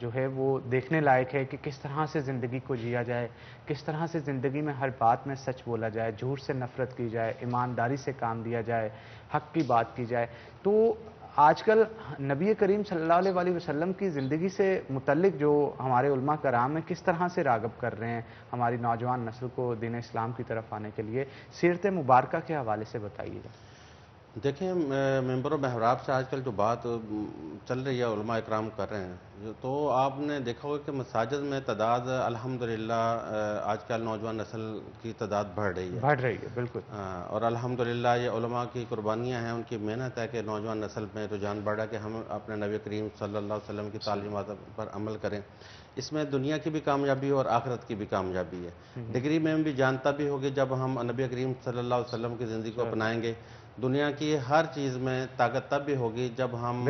جو ہے وہ دیکھنے لائق ہے کہ کس طرح سے زندگی کو جیا جائے، کس طرح سے زندگی میں ہر بات میں سچ بولا جائے، جھوٹ سے نفرت کی جائے، ایمانداری سے کام لیا جائے، حق کی بات کی جائے۔ تو آج کل نبی کریم صلی اللہ علیہ وسلم کی زندگی سے متعلق جو ہمارے علماء کرام ہیں کس طرح سے راغب کر رہے ہیں ہماری نوجوان نسل کو دین اسلام کی طرف آنے کے لیے، سیرت مبارکہ کے حوالے سے بتائیے گا۔ دیکھیں، ممبر و محراب سے آج کل جو بات چل رہی ہے علماء اکرام کر رہے ہیں، تو آپ نے دیکھا ہوگا کہ مساجد میں تعداد الحمدللہ آج کل نوجوان نسل کی تعداد بڑھ رہی ہے، بڑھ رہی ہے بالکل، اور الحمدللہ یہ علماء کی قربانیاں ہیں، ان کی محنت ہے کہ نوجوان نسل میں رجحان بڑھا کہ ہم اپنے نبی کریم صلی اللہ علیہ وسلم کی تعلیمات پر عمل کریں۔ اس میں دنیا کی بھی کامیابی ہے اور آخرت کی بھی کامیابی ہے۔ ڈگری میں بھی جانتا بھی ہوگی جب ہم نبی کریم صلی اللہ علیہ وسلم کی زندگی کو اپنائیں گے، دنیا کی ہر چیز میں طاقت تب بھی ہوگی جب ہم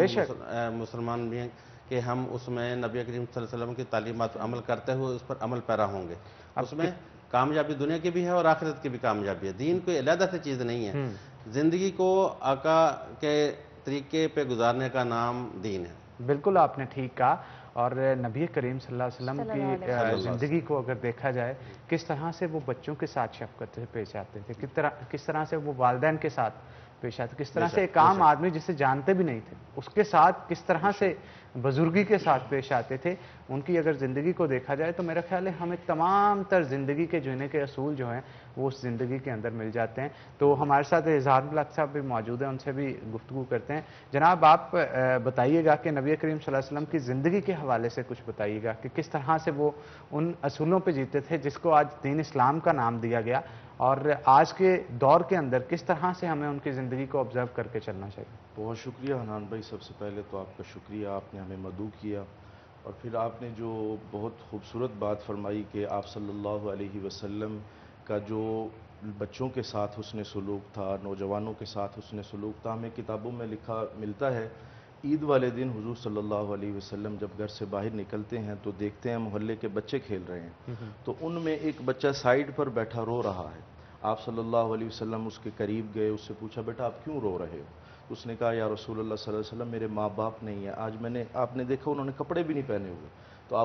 مسلمان بھی ہیں کہ ہم اس میں نبی کریم صلی اللہ علیہ وسلم کی تعلیمات پر عمل کرتے ہوئے اس پر عمل پیرا ہوں گے۔ اس میں کامیابی دنیا کی بھی ہے اور آخرت کی بھی کامیابی ہے۔ دین کوئی علیحدہ سے چیز نہیں ہے، زندگی کو آقا کے طریقے پہ گزارنے کا نام دین ہے۔ بالکل آپ نے ٹھیک کہا، اور نبی کریم صلی اللہ علیہ وسلم کی زندگی کو اگر دیکھا جائے کس طرح سے وہ بچوں کے ساتھ شفقت سے پیش آتے تھے، کس طرح سے وہ والدین کے ساتھ پیش آتے، کس طرح سے ایک عام آدمی جسے جانتے بھی نہیں تھے اس کے ساتھ کس طرح سے بزرگی کے ساتھ پیش آتے تھے، ان کی اگر زندگی کو دیکھا جائے تو میرا خیال ہے ہمیں تمام تر زندگی کے جینے کے اصول جو ہیں وہ اس زندگی کے اندر مل جاتے ہیں۔ تو ہمارے ساتھ اظہار الحق صاحب بھی موجود ہیں، ان سے بھی گفتگو کرتے ہیں۔ جناب آپ بتائیے گا کہ نبی کریم صلی اللہ علیہ وسلم کی زندگی کے حوالے سے کچھ بتائیے گا کہ کس طرح سے وہ ان اصولوں پہ جیتے تھے جس کو آج دین اسلام کا نام دیا گیا، اور آج کے دور کے اندر کس طرح سے ہمیں ان کی زندگی کو آبزرو کر کے چلنا چاہیے۔ بہت شکریہ حنان بھائی، سب سے پہلے تو آپ کا شکریہ، آپ نے ہمیں مدعو کیا، اور پھر آپ نے جو بہت خوبصورت بات فرمائی کہ آپ صلی اللہ علیہ وسلم کا جو بچوں کے ساتھ حسن سلوک تھا، نوجوانوں کے ساتھ حسن سلوک تھا۔ ہمیں کتابوں میں لکھا ملتا ہے عید والے دن حضور صلی اللہ علیہ وسلم جب گھر سے باہر نکلتے ہیں تو دیکھتے ہیں محلے کے بچے کھیل رہے ہیں، تو ان میں ایک بچہ سائیڈ پر بیٹھا رو رہا ہے۔ آپ صلی اللہ علیہ وسلم اس کے قریب گئے، اس سے پوچھا بیٹا آپ کیوں رو رہے ہو؟ اس نے کہا یا رسول اللہ صلی اللہ علیہ وسلم میرے ماں باپ نہیں ہیں، آج آپ نے دیکھا انہوں نے کپڑے بھی نہیں پہنے ہوئے، تو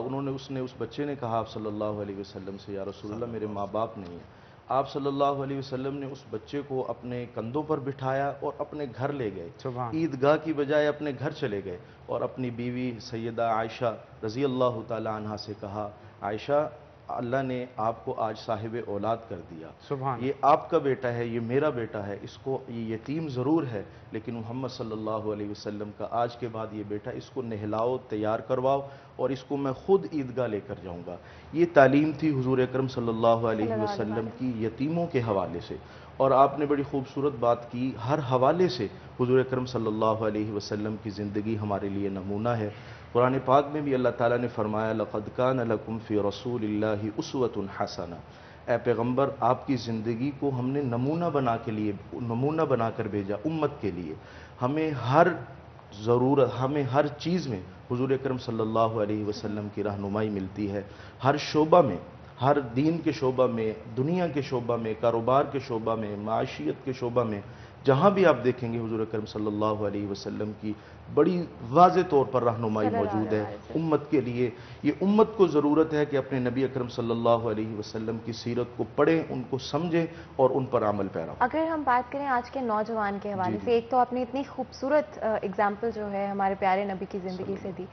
اس بچے نے کہا آپ صلی اللہ علیہ وسلم سے یا رسول اللہ میرے ماں باپ نہیں ہیں۔ آپ صلی اللہ علیہ وسلم نے اس بچے کو اپنے کندھوں پر بٹھایا اور اپنے گھر لے گئے، عیدگاہ کی بجائے اپنے گھر چلے گئے، اور اپنی بیوی سیدہ عائشہ رضی اللہ تعالی عنہا سے کہا عائشہ اللہ نے آپ کو آج صاحب اولاد کر دیا، یہ آپ کا بیٹا ہے، یہ میرا بیٹا ہے، اس کو یہ یتیم ضرور ہے لیکن محمد صلی اللہ علیہ وسلم کا آج کے بعد یہ بیٹا، اس کو نہلاؤ، تیار کرواؤ اور اس کو میں خود عیدگاہ لے کر جاؤں گا۔ یہ تعلیم تھی حضور اکرم صلی اللہ علیہ وسلم کی یتیموں کے حوالے سے، اور آپ نے بڑی خوبصورت بات کی، ہر حوالے سے حضور اکرم صلی اللہ علیہ وسلم کی زندگی ہمارے لیے نمونہ ہے۔ قرآن پاک میں بھی اللہ تعالیٰ نے فرمایا لَقَدْ كَانَ لَكُمْ فِي رَسُولِ اللَّهِ أُسْوَةٌ حَسَنَةٌ، اے پیغمبر آپ کی زندگی کو ہم نے نمونہ بنا کر بھیجا امت کے لیے۔ ہمیں ہر ضرورت، ہمیں ہر چیز میں حضور اکرم صلی اللہ علیہ وسلم کی رہنمائی ملتی ہے، ہر شعبہ میں، ہر دین کے شعبہ میں، دنیا کے شعبہ میں، کاروبار کے شعبہ میں، معاشیت کے شعبہ میں، جہاں بھی آپ دیکھیں گے حضور اکرم صلی اللہ علیہ وسلم کی بڑی واضح طور پر رہنمائی موجود ہے امت کے لیے۔ یہ امت کو ضرورت ہے کہ اپنے نبی اکرم صلی اللہ علیہ وسلم کی سیرت کو پڑھیں، ان کو سمجھیں اور ان پر عمل پیرا ہوں۔ اگر ہم بات کریں آج کے نوجوان کے حوالے سے، ایک تو آپ نے اتنی خوبصورت اگزامپل جو ہے ہمارے پیارے نبی کی زندگی سے دی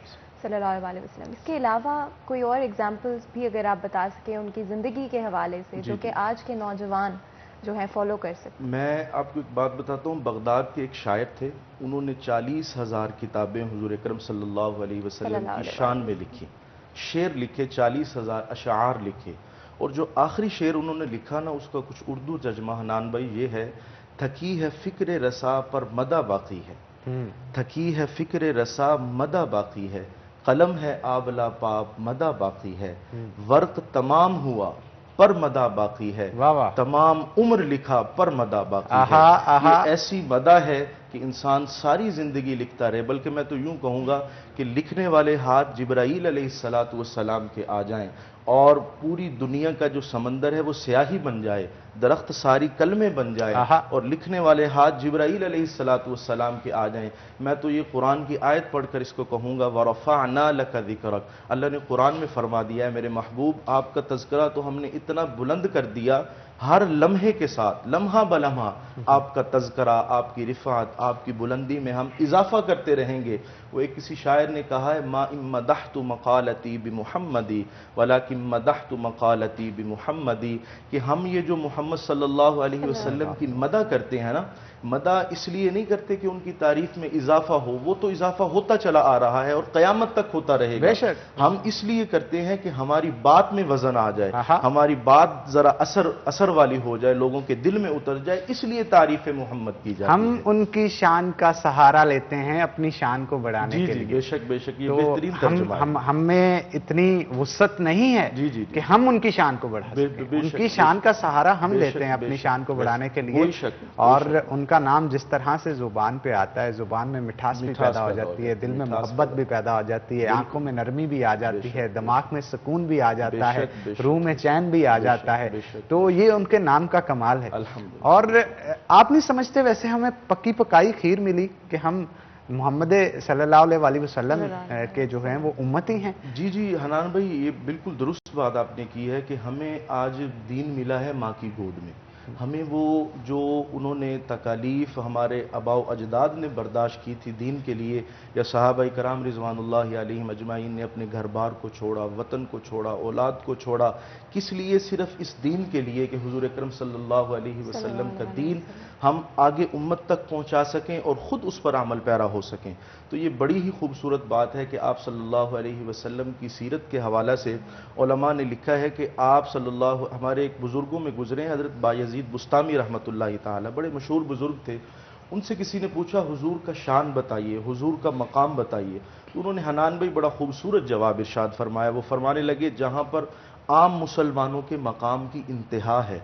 صلی اللہ علیہ وسلم، اس کے علاوہ کوئی اور اگزامپلز بھی اگر آپ بتا سکیں ان کی زندگی کے حوالے سے جو کہ آج کے نوجوان جو ہیں فالو کر سکتے۔ میں آپ کو ایک بات بتاتا ہوں، بغداد کے ایک شاعر تھے، انہوں نے 40,000 کتابیں حضور اکرم صلی اللہ علیہ وسلم کی شان میں لکھی، شعر لکھے، 40,000 اشعار لکھے، اور جو آخری شعر انہوں نے لکھا نا اس کا کچھ اردو ترجمہ حنان بھائی یہ ہے، تھکی ہے فکر رسا پر مدہ باقی ہے، تھکی ہے فکر رسا مدہ باقی ہے، قلم ہے آبلا پاپ مدہ باقی ہے، ورق تمام ہوا پر مدہ باقی ہے، تمام عمر لکھا پر مدہ باقی ہے۔ یہ ایسی مدہ ہے کہ انسان ساری زندگی لکھتا رہے، بلکہ میں تو یوں کہوں گا کہ لکھنے والے ہاتھ جبرائیل علیہ السلام کے آ جائیں اور پوری دنیا کا جو سمندر ہے وہ سیاہی بن جائے، درخت ساری کلمیں بن جائے اور لکھنے والے ہاتھ جبرائیل علیہ السلام کے آ جائیں، میں تو یہ قرآن کی آیت پڑھ کر اس کو کہوں گا وَرَفَعْنَا لَكَ ذِكْرَكَ۔ اللہ نے قرآن میں فرما دیا ہے میرے محبوب آپ کا تذکرہ تو ہم نے اتنا بلند کر دیا، ہر لمحے کے ساتھ لمحہ بلمحہ آپ کا تذکرہ، آپ کی رفعت، آپ کی بلندی میں ہم اضافہ کرتے رہیں گے۔ وہ ایک کسی شاعر نے کہا ہے ما ان مدحت مقالتی بمحمدی ولکن مدحت مقالتی بمحمدی، کہ ہم یہ جو محمد صلی اللہ علیہ وسلم کی مدح کرتے ہیں نا، مدح اس لیے نہیں کرتے کہ ان کی تعریف میں اضافہ ہو، وہ تو اضافہ ہوتا چلا آ رہا ہے اور قیامت تک ہوتا رہے گا، ہم اس لیے کرتے ہیں کہ ہماری بات میں وزن آ جائے، ہماری بات ذرا اثر والی ہو جائے، لوگوں کے دل میں اتر جائے، اس لیے تعریف محمد کی جاتی ہے۔ ہم ان کی شان کا سہارا لیتے ہیں اپنی شان کو بڑھانے کے لیے۔ بے شک یہ بہترین ترجمہ ہے۔ ہم میں اتنی وسعت نہیں ہے کہ ہم ان کی شان کو بڑھا سکیں، ان کی شان کا سہارا ہم لیتے ہیں اپنی شان کو بڑھانے کے لیے، اور ان کا نام جس طرح سے زبان پہ آتا ہے، زبان میں مٹھاس بھی پیدا ہو جاتی ہے، دل میں محبت بھی پیدا ہو جاتی ہے، آنکھوں میں نرمی بھی آ جاتی ہے، دماغ میں سکون بھی آ جاتا ہے، روح میں چین بھی آ جاتا ہے، تو یہ ان کے نام کا کمال ہے۔ اور آپ نہیں سمجھتے ویسے ہمیں پکی پکائی کھیر ملی کہ ہم محمد صلی اللہ علیہ وسلم کے جو ہیں وہ امتی ہیں۔ جی حنان بھائی، یہ بالکل درست بات آپ نے کی ہے کہ ہمیں آج دین ملا ہے ماں کی گود میں، ہمیں وہ جو انہوں نے تکالیف ہمارے آباء و اجداد نے برداشت کی تھی دین کے لیے، یا صحابہ کرام رضوان اللہ علیہم اجمعین نے اپنے گھر بار کو چھوڑا، وطن کو چھوڑا، اولاد کو چھوڑا، کس لیے؟ صرف اس دین کے لیے کہ حضور اکرم صلی اللہ علیہ وسلم کا دین ہم آگے امت تک پہنچا سکیں اور خود اس پر عمل پیرا ہو سکیں۔ تو یہ بڑی ہی خوبصورت بات ہے کہ آپ صلی اللہ علیہ وسلم کی سیرت کے حوالہ سے علماء نے لکھا ہے کہ آپ صلی اللہ، ہمارے ایک بزرگوں میں گزرے ہیں حضرت بایزید بستامی رحمۃ اللہ تعالی، بڑے مشہور بزرگ تھے، ان سے کسی نے پوچھا حضور کا شان بتائیے، حضور کا مقام بتائیے، تو انہوں نے حنان بھائی بڑا خوبصورت جواب ارشاد فرمایا، وہ فرمانے لگے جہاں پر عام مسلمانوں کے مقام کی انتہا ہے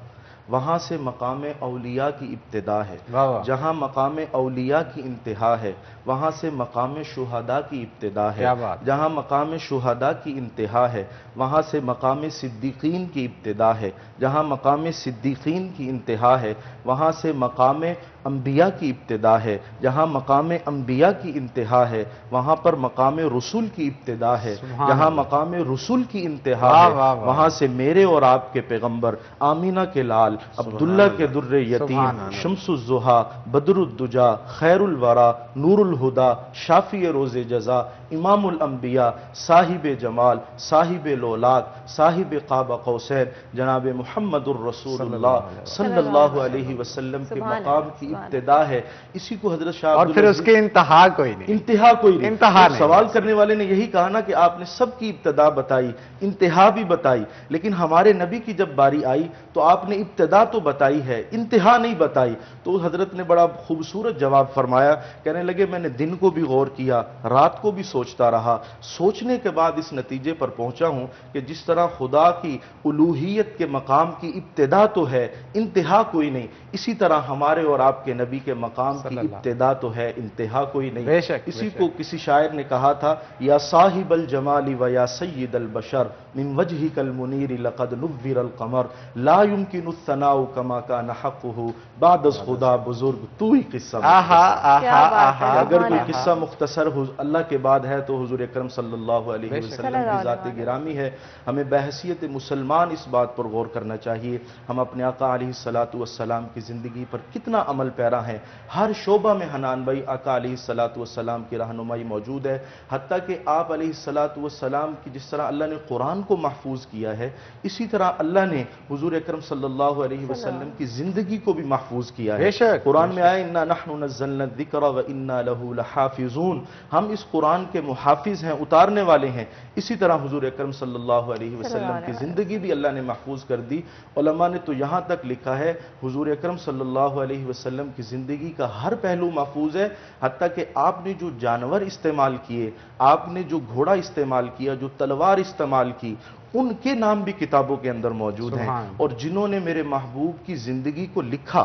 وہاں سے مقام اولیاء کی ابتدا ہے، جہاں مقام اولیاء کی انتہا ہے وہاں سے مقام شہداء کی ابتدا ہے، جہاں مقام شہداء کی انتہا ہے وہاں سے مقام صدیقین کی ابتدا ہے، جہاں مقام صدیقین کی انتہا ہے وہاں سے مقام انبیاء کی ابتدا ہے، جہاں مقام انبیاء کی انتہا ہے وہاں پر مقام رسول کی ابتدا ہے، جہاں مقام رسول کی انتہا ہے وہاں سے میرے اور آپ کے پیغمبر آمینہ کے لال عبداللہ کے در یتیم، شمس الضحیٰ، بدر الدجا، خیر الورا، نور الہدا، شافی روز جزا، امام الانبیاء، صاحب جمال، صاحب لولاک، صاحب قاب قوسین، جناب محمد الرسول اللہ صلی اللہ علیہ وسلم کے مقام کی ابتدا ہے۔ اسی کو حضرت شاہ اور پھر اس کی انتہا کوئی نہیں، انتہا کوئی نہیں۔ سوال کرنے والے نے یہی کہا نا کہ آپ نے سب کی ابتدا بتائی، انتہا بھی بتائی، لیکن ہمارے نبی کی جب باری آئی تو آپ نے ابتدا تو بتائی ہے، انتہا نہیں بتائی۔ تو حضرت نے بڑا خوبصورت جواب فرمایا، کہنے لگے میں نے دن کو بھی غور کیا، رات کو بھی سوچتا رہا، سوچنے کے بعد اس نتیجے پر پہنچا ہوں کہ جس طرح خدا کی الوہیت کے مقام کی ابتدا تو ہے، انتہا کوئی نہیں، اسی طرح ہمارے اور آپ کے نبی کے مقام کی ابتدا تو ہے، انتہا کوئی نہیں۔ اسی کو کسی شاعر نے کہا تھا، یا صاحب الجمال و یا سید البشر من وجهك المنیر لقد نور القمر لا يمكن الثناء كما كان حقه بعد از خدا بزرگ تو ہی قصہ اگر کوئی قصہ مختصر اللہ کے بعد ہے تو حضور اکرم صلی اللہ علیہ وسلم کی ذات گرامی ہے۔ ہمیں بحیثیت مسلمان اس بات پر غور کرنا چاہیے، ہم اپنے آقا علیہ السلام کی زندگی پر کتنا عمل پیرا ہیں۔ ہر شعبہ میں حنان بھائی آقا علیہ السلام کی رہنمائی موجود ہے، حتیٰ کہ آپ علیہ السلام کی جس طرح اللہ نے قرآن کو محفوظ کیا ہے، اسی طرح اللہ نے حضور اکرم صلی اللہ علیہ وسلم کی زندگی کو بھی محفوظ کیا ہے۔ قرآن میں آئے اِنَّا نَحْنُ نَزَّلْنَا الذِّكْرَ وَإِنَّا لَهُ لَحَافِظُونَ، ہم اس قرآن کے محافظ ہیں، اتارنے والے ہیں۔ اسی طرح حضور اکرم صلی اللہ علیہ وسلم کی زندگی بھی اللہ نے محفوظ کر دی۔ علماء نے تو یہاں تک لکھا ہے حضور اکرم صلی اللہ علیہ وسلم کی زندگی کا ہر پہلو محفوظ ہے، حتیٰ کہ آپ نے جو جانور استعمال کیے، آپ نے جو گھوڑا استعمال کیا، جو تلوار استعمال کی، ان کے نام بھی کتابوں کے اندر موجود ہیں، اور جنہوں نے میرے محبوب کی زندگی کو لکھا،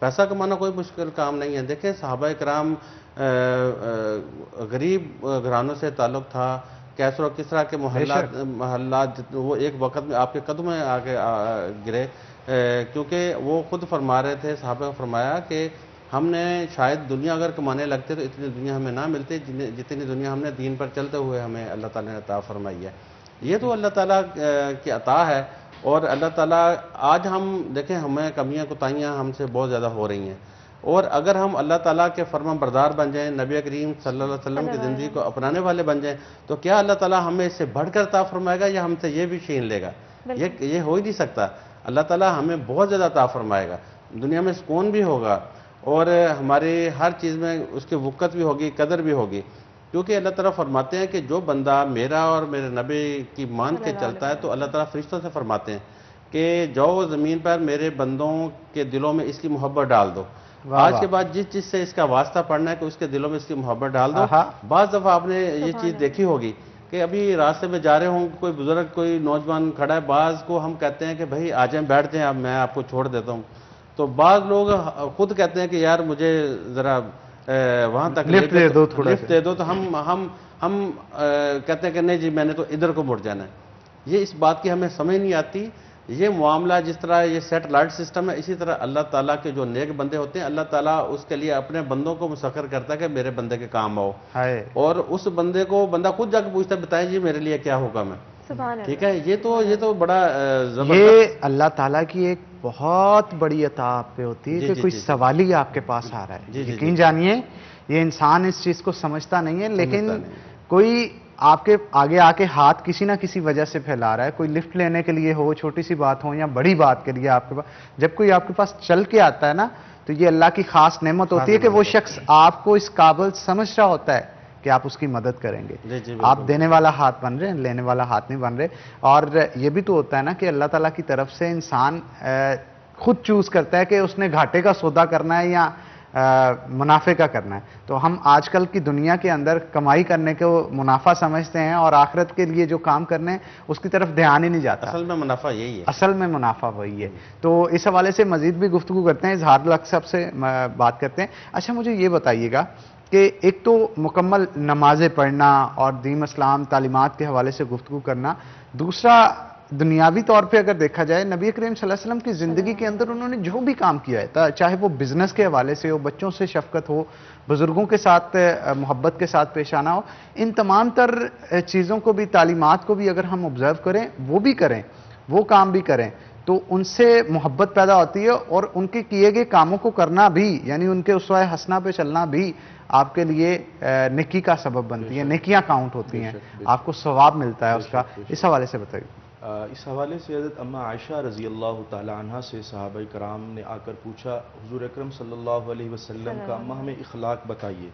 پیسہ کمانا کوئی مشکل کام نہیں ہے. دیکھیں صحابہ کرام غریب گھرانوں سے تعلق تھا, کیسر و کسرا کے محلات وہ ایک وقت میں آپ کے قدم میں آ کے گرے, کیونکہ وہ خود فرما رہے تھے, صحابہ نے فرمایا کہ ہم نے شاید دنیا اگر کمانے لگتے تو اتنی دنیا ہمیں نہ ملتی جتنی دنیا ہم نے دین پر چلتے ہوئے ہمیں اللہ تعالیٰ نے عطا فرمائی ہے. یہ تو اللہ تعالیٰ کی عطا ہے. اور اللہ تعالیٰ آج ہم دیکھیں ہمیں کمیاں کوتاہیاں ہم سے بہت زیادہ ہو رہی ہیں, اور اگر ہم اللہ تعالیٰ کے فرما بردار بن جائیں, نبی کریم صلی اللہ علیہ وسلم کی زندگی کو اپنانے والے بن جائیں, تو کیا اللہ تعالیٰ ہمیں اس سے بڑھ کر عطا فرمائے گا یا ہم سے یہ بھی چھین لے گا؟ یہ ہو ہی نہیں سکتا. اللہ تعالیٰ ہمیں بہت زیادہ عطا فرمائے گا, دنیا میں سکون بھی ہوگا, اور ہماری ہر چیز میں اس کی وقت بھی ہوگی, قدر بھی ہوگی. کیونکہ اللہ تعالیٰ فرماتے ہیں کہ جو بندہ میرا اور میرے نبی کی مان کے چلتا ہے تو اللہ تعالیٰ فرشتوں سے فرماتے ہیں کہ جاؤ زمین پر میرے بندوں کے دلوں میں اس کی محبت ڈال دو. آج کے بعد جس چیز سے اس کا واسطہ پڑھنا ہے کہ اس کے دلوں میں اس کی محبت ڈال دو. بعض دفعہ آپ نے یہ چیز دیکھی ہوگی کہ ابھی راستے میں جا رہے ہوں, کوئی بزرگ کوئی نوجوان کھڑا ہے, بعض کو ہم کہتے ہیں کہ بھائی آ جائیں بیٹھ جائیں, اب میں آپ کو چھوڑ دیتا ہوں. تو بعض لوگ خود کہتے ہیں کہ یار مجھے ذرا وہاں تک لفٹ دے دو, تو ہم کہتے ہیں کہ نہیں جی میں نے تو ادھر کو مڑ جانا ہے. یہ اس بات کی ہمیں سمجھ نہیں آتی. یہ معاملہ جس طرح یہ سیٹلائٹ سسٹم ہے, اسی طرح اللہ تعالیٰ کے جو نیک بندے ہوتے ہیں اللہ تعالیٰ اس کے لیے اپنے بندوں کو مسخر کرتا ہے کہ میرے بندے کے کام آؤ, اور اس بندے کو بندہ خود جا کے پوچھتا ہے بتائیں جی میرے لیے کیا حکم ہے. ٹھیک ہے, یہ تو بڑا یہ اللہ تعالیٰ کی ایک بہت بڑی عطا آپ پہ ہوتی ہے کہ کوئی سوال ہی آپ کے پاس آ رہا ہے. یقین جانیے یہ انسان اس چیز کو سمجھتا نہیں ہے, لیکن کوئی آپ کے آگے آ کے ہاتھ کسی نہ کسی وجہ سے پھیلا رہا ہے, کوئی لفٹ لینے کے لیے ہو, چھوٹی سی بات ہو یا بڑی بات کے لیے آپ کے پاس, جب کوئی آپ کے پاس چل کے آتا ہے نا تو یہ اللہ کی خاص نعمت ہوتی ہے کہ وہ شخص آپ کو اس قابل سمجھ رہا ہوتا ہے کہ آپ اس کی مدد کریں گے. آپ دینے والا ہاتھ بن رہے ہیں, لینے والا ہاتھ نہیں بن رہے. اور یہ بھی تو ہوتا ہے نا کہ اللہ تعالیٰ کی طرف سے انسان خود چوز کرتا ہے کہ اس نے گھاٹے کا سودا کرنا ہے یا منافع کا کرنا ہے. تو ہم آج کل کی دنیا کے اندر کمائی کرنے کو منافع سمجھتے ہیں, اور آخرت کے لیے جو کام کرنے ہیں اس کی طرف دھیان ہی نہیں جاتا. اصل میں منافع یہی ہے, اصل میں منافع وہی ہے. تو اس حوالے سے مزید بھی گفتگو کرتے ہیں, اظہار الحق صاحب سے بات کرتے ہیں. اچھا مجھے یہ بتائیے گا کہ ایک تو مکمل نمازیں پڑھنا اور دین اسلام تعلیمات کے حوالے سے گفتگو کرنا, دوسرا دنیاوی طور پہ اگر دیکھا جائے نبی کریم صلی اللہ علیہ وسلم کی زندگی کے اندر انہوں نے جو بھی کام کیا ہے, چاہے وہ بزنس کے حوالے سے ہو, بچوں سے شفقت ہو, بزرگوں کے ساتھ محبت کے ساتھ پیش آنا ہو, ان تمام تر چیزوں کو بھی, تعلیمات کو بھی اگر ہم آبزرو کریں, وہ بھی کریں, وہ کام بھی کریں, تو ان سے محبت پیدا ہوتی ہے, اور ان کے کیے گئے کاموں کو کرنا بھی, یعنی ان کے اسوہ حسنہ پہ چلنا بھی آپ کے لیے نیکی کا سبب بنتی ہے, نیکیاں کاؤنٹ ہوتی ہیں, آپ کو ثواب ملتا ہے اس کا. اس حوالے سے بتائیے. اس حوالے سے حضرت اماں عائشہ رضی اللہ تعالی عنہ سے صحابہ کرام نے آ کر پوچھا حضور اکرم صلی اللہ علیہ وسلم کا اماں ہمیں اخلاق بتائیے.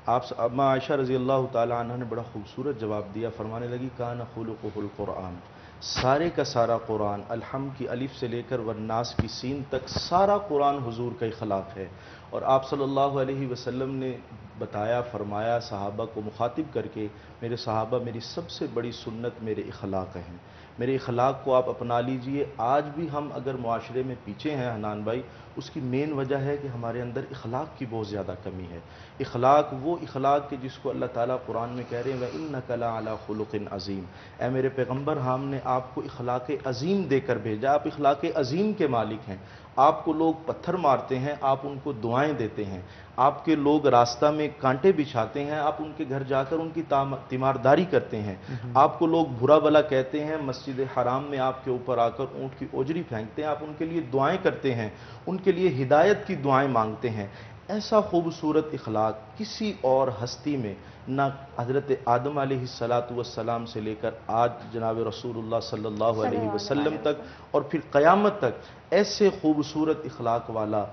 اماں عائشہ رضی اللہ تعالی عنہ نے بڑا خوبصورت جواب دیا, فرمانے لگی کان خلقہ القرآن, سارے کا سارا قرآن, الحم کی الف سے لے کر والناس کی سین تک سارا قرآن حضور کا اخلاق ہے. اور آپ صلی اللہ علیہ وسلم نے بتایا, فرمایا صحابہ کو مخاطب کر کے, میرے صحابہ میری سب سے بڑی سنت میرے اخلاق ہیں, میرے اخلاق کو آپ اپنا لیجئے. آج بھی ہم اگر معاشرے میں پیچھے ہیں حنان بھائی, اس کی مین وجہ ہے کہ ہمارے اندر اخلاق کی بہت زیادہ کمی ہے. اخلاق وہ اخلاق کہ جس کو اللہ تعالیٰ قرآن میں کہہ رہے ہیں وَإِنَّكَ لَعَلَىٰ خُلُقٍ عَظِيمٍ, اے میرے پیغمبر ہم نے آپ کو اخلاق عظیم دے کر بھیجا, آپ اخلاق عظیم کے مالک ہیں. آپ کو لوگ پتھر مارتے ہیں, آپ ان کو دعائیں دیتے ہیں. آپ کے لوگ راستہ میں کانٹے بچھاتے ہیں, آپ ان کے گھر جا کر ان کی تیمارداری کرتے ہیں. آپ کو لوگ برا بلا کہتے ہیں, مسجد حرام میں آپ کے اوپر آ کر اونٹ کی اوجری پھینکتے ہیں, آپ ان کے لیے دعائیں کرتے ہیں, ان کے لیے ہدایت کی دعائیں مانگتے ہیں. ایسا خوبصورت اخلاق کسی اور ہستی میں نہ حضرت آدم علیہ السلام سے لے کر آج جناب رسول اللہ صلی اللہ علیہ وسلم تک اور پھر قیامت تک ایسے خوبصورت اخلاق والا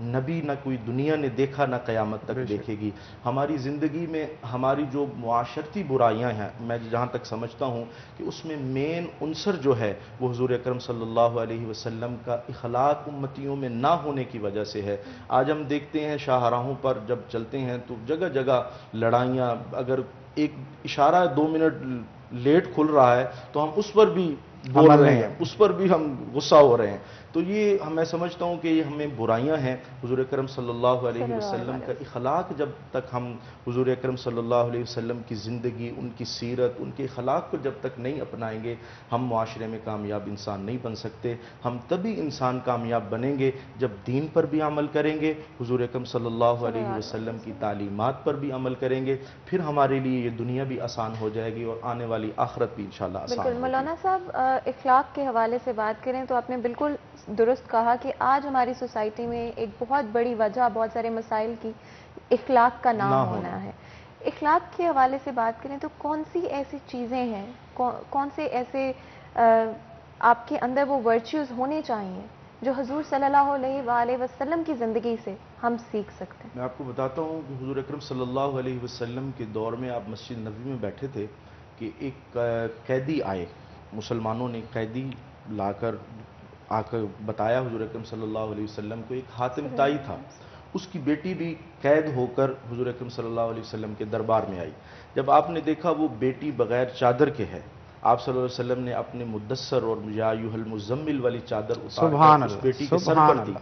نبی نہ کوئی دنیا نے دیکھا نہ قیامت تک دیکھے گی. ہماری زندگی میں ہماری جو معاشرتی برائیاں ہیں, میں جہاں تک سمجھتا ہوں کہ اس میں مین عنصر جو ہے وہ حضور اکرم صلی اللہ علیہ وسلم کا اخلاق امتیوں میں نہ ہونے کی وجہ سے ہے. آج ہم دیکھتے ہیں شاہراہوں پر جب چلتے ہیں تو جگہ جگہ لڑائیاں, اگر ایک اشارہ 2 منٹ لیٹ کھل رہا ہے تو ہم اس پر بھی بول رہے ہیں اس پر بھی ہم غصہ ہو رہے ہیں. تو یہ میں سمجھتا ہوں کہ یہ ہمیں برائیاں ہیں. حضور اکرم صلی اللہ علیہ وسلم کا اخلاق جب تک ہم حضور اکرم صلی اللہ علیہ وسلم کی زندگی، ان کی سیرت، ان کے اخلاق کو جب تک نہیں اپنائیں گے ہم معاشرے میں کامیاب انسان نہیں بن سکتے. ہم تبھی انسان کامیاب بنیں گے جب دین پر بھی عمل کریں گے، حضور اکرم صلی اللہ علیہ وسلم کی تعلیمات پر بھی عمل کریں گے. پھر ہمارے لیے یہ دنیا بھی آسان ہو جائے گی اور آنے والی آخرت بھی انشاءاللہ آسان ہوگی. بالکل. مولانا صاحب اخلاق کے حوالے سے بات کریں تو آپ نے بالکل درست کہا کہ آج ہماری سوسائٹی میں ایک بہت بڑی وجہ بہت سارے مسائل کی اخلاق کا نہ ہونا ہے. اخلاق کے حوالے سے بات کریں تو کون سی ایسی چیزیں ہیں، کون سے ایسے آپ کے اندر وہ ورچیوز ہونے چاہیے جو حضور صلی اللہ علیہ وآلہ وسلم کی زندگی سے ہم سیکھ سکتے ہیں؟ میں آپ کو بتاتا ہوں کہ حضور اکرم صلی اللہ علیہ وسلم کے دور میں آپ مسجد نبوی میں بیٹھے تھے کہ ایک قیدی آئے، مسلمانوں نے قیدی لا کر بتایا حضور اکرم صلی اللہ علیہ وسلم کو. ایک حاتم طائی تھا، اس کی بیٹی بھی قید ہو کر حضور اکرم صلی اللہ علیہ وسلم کے دربار میں آئی. جب آپ نے دیکھا وہ بیٹی بغیر چادر کے ہے، آپ صلی اللہ علیہ وسلم نے اپنے مدثر اور یا ایھا المزمل والی چادر اتار کر اس بیٹی کے سر پر دی.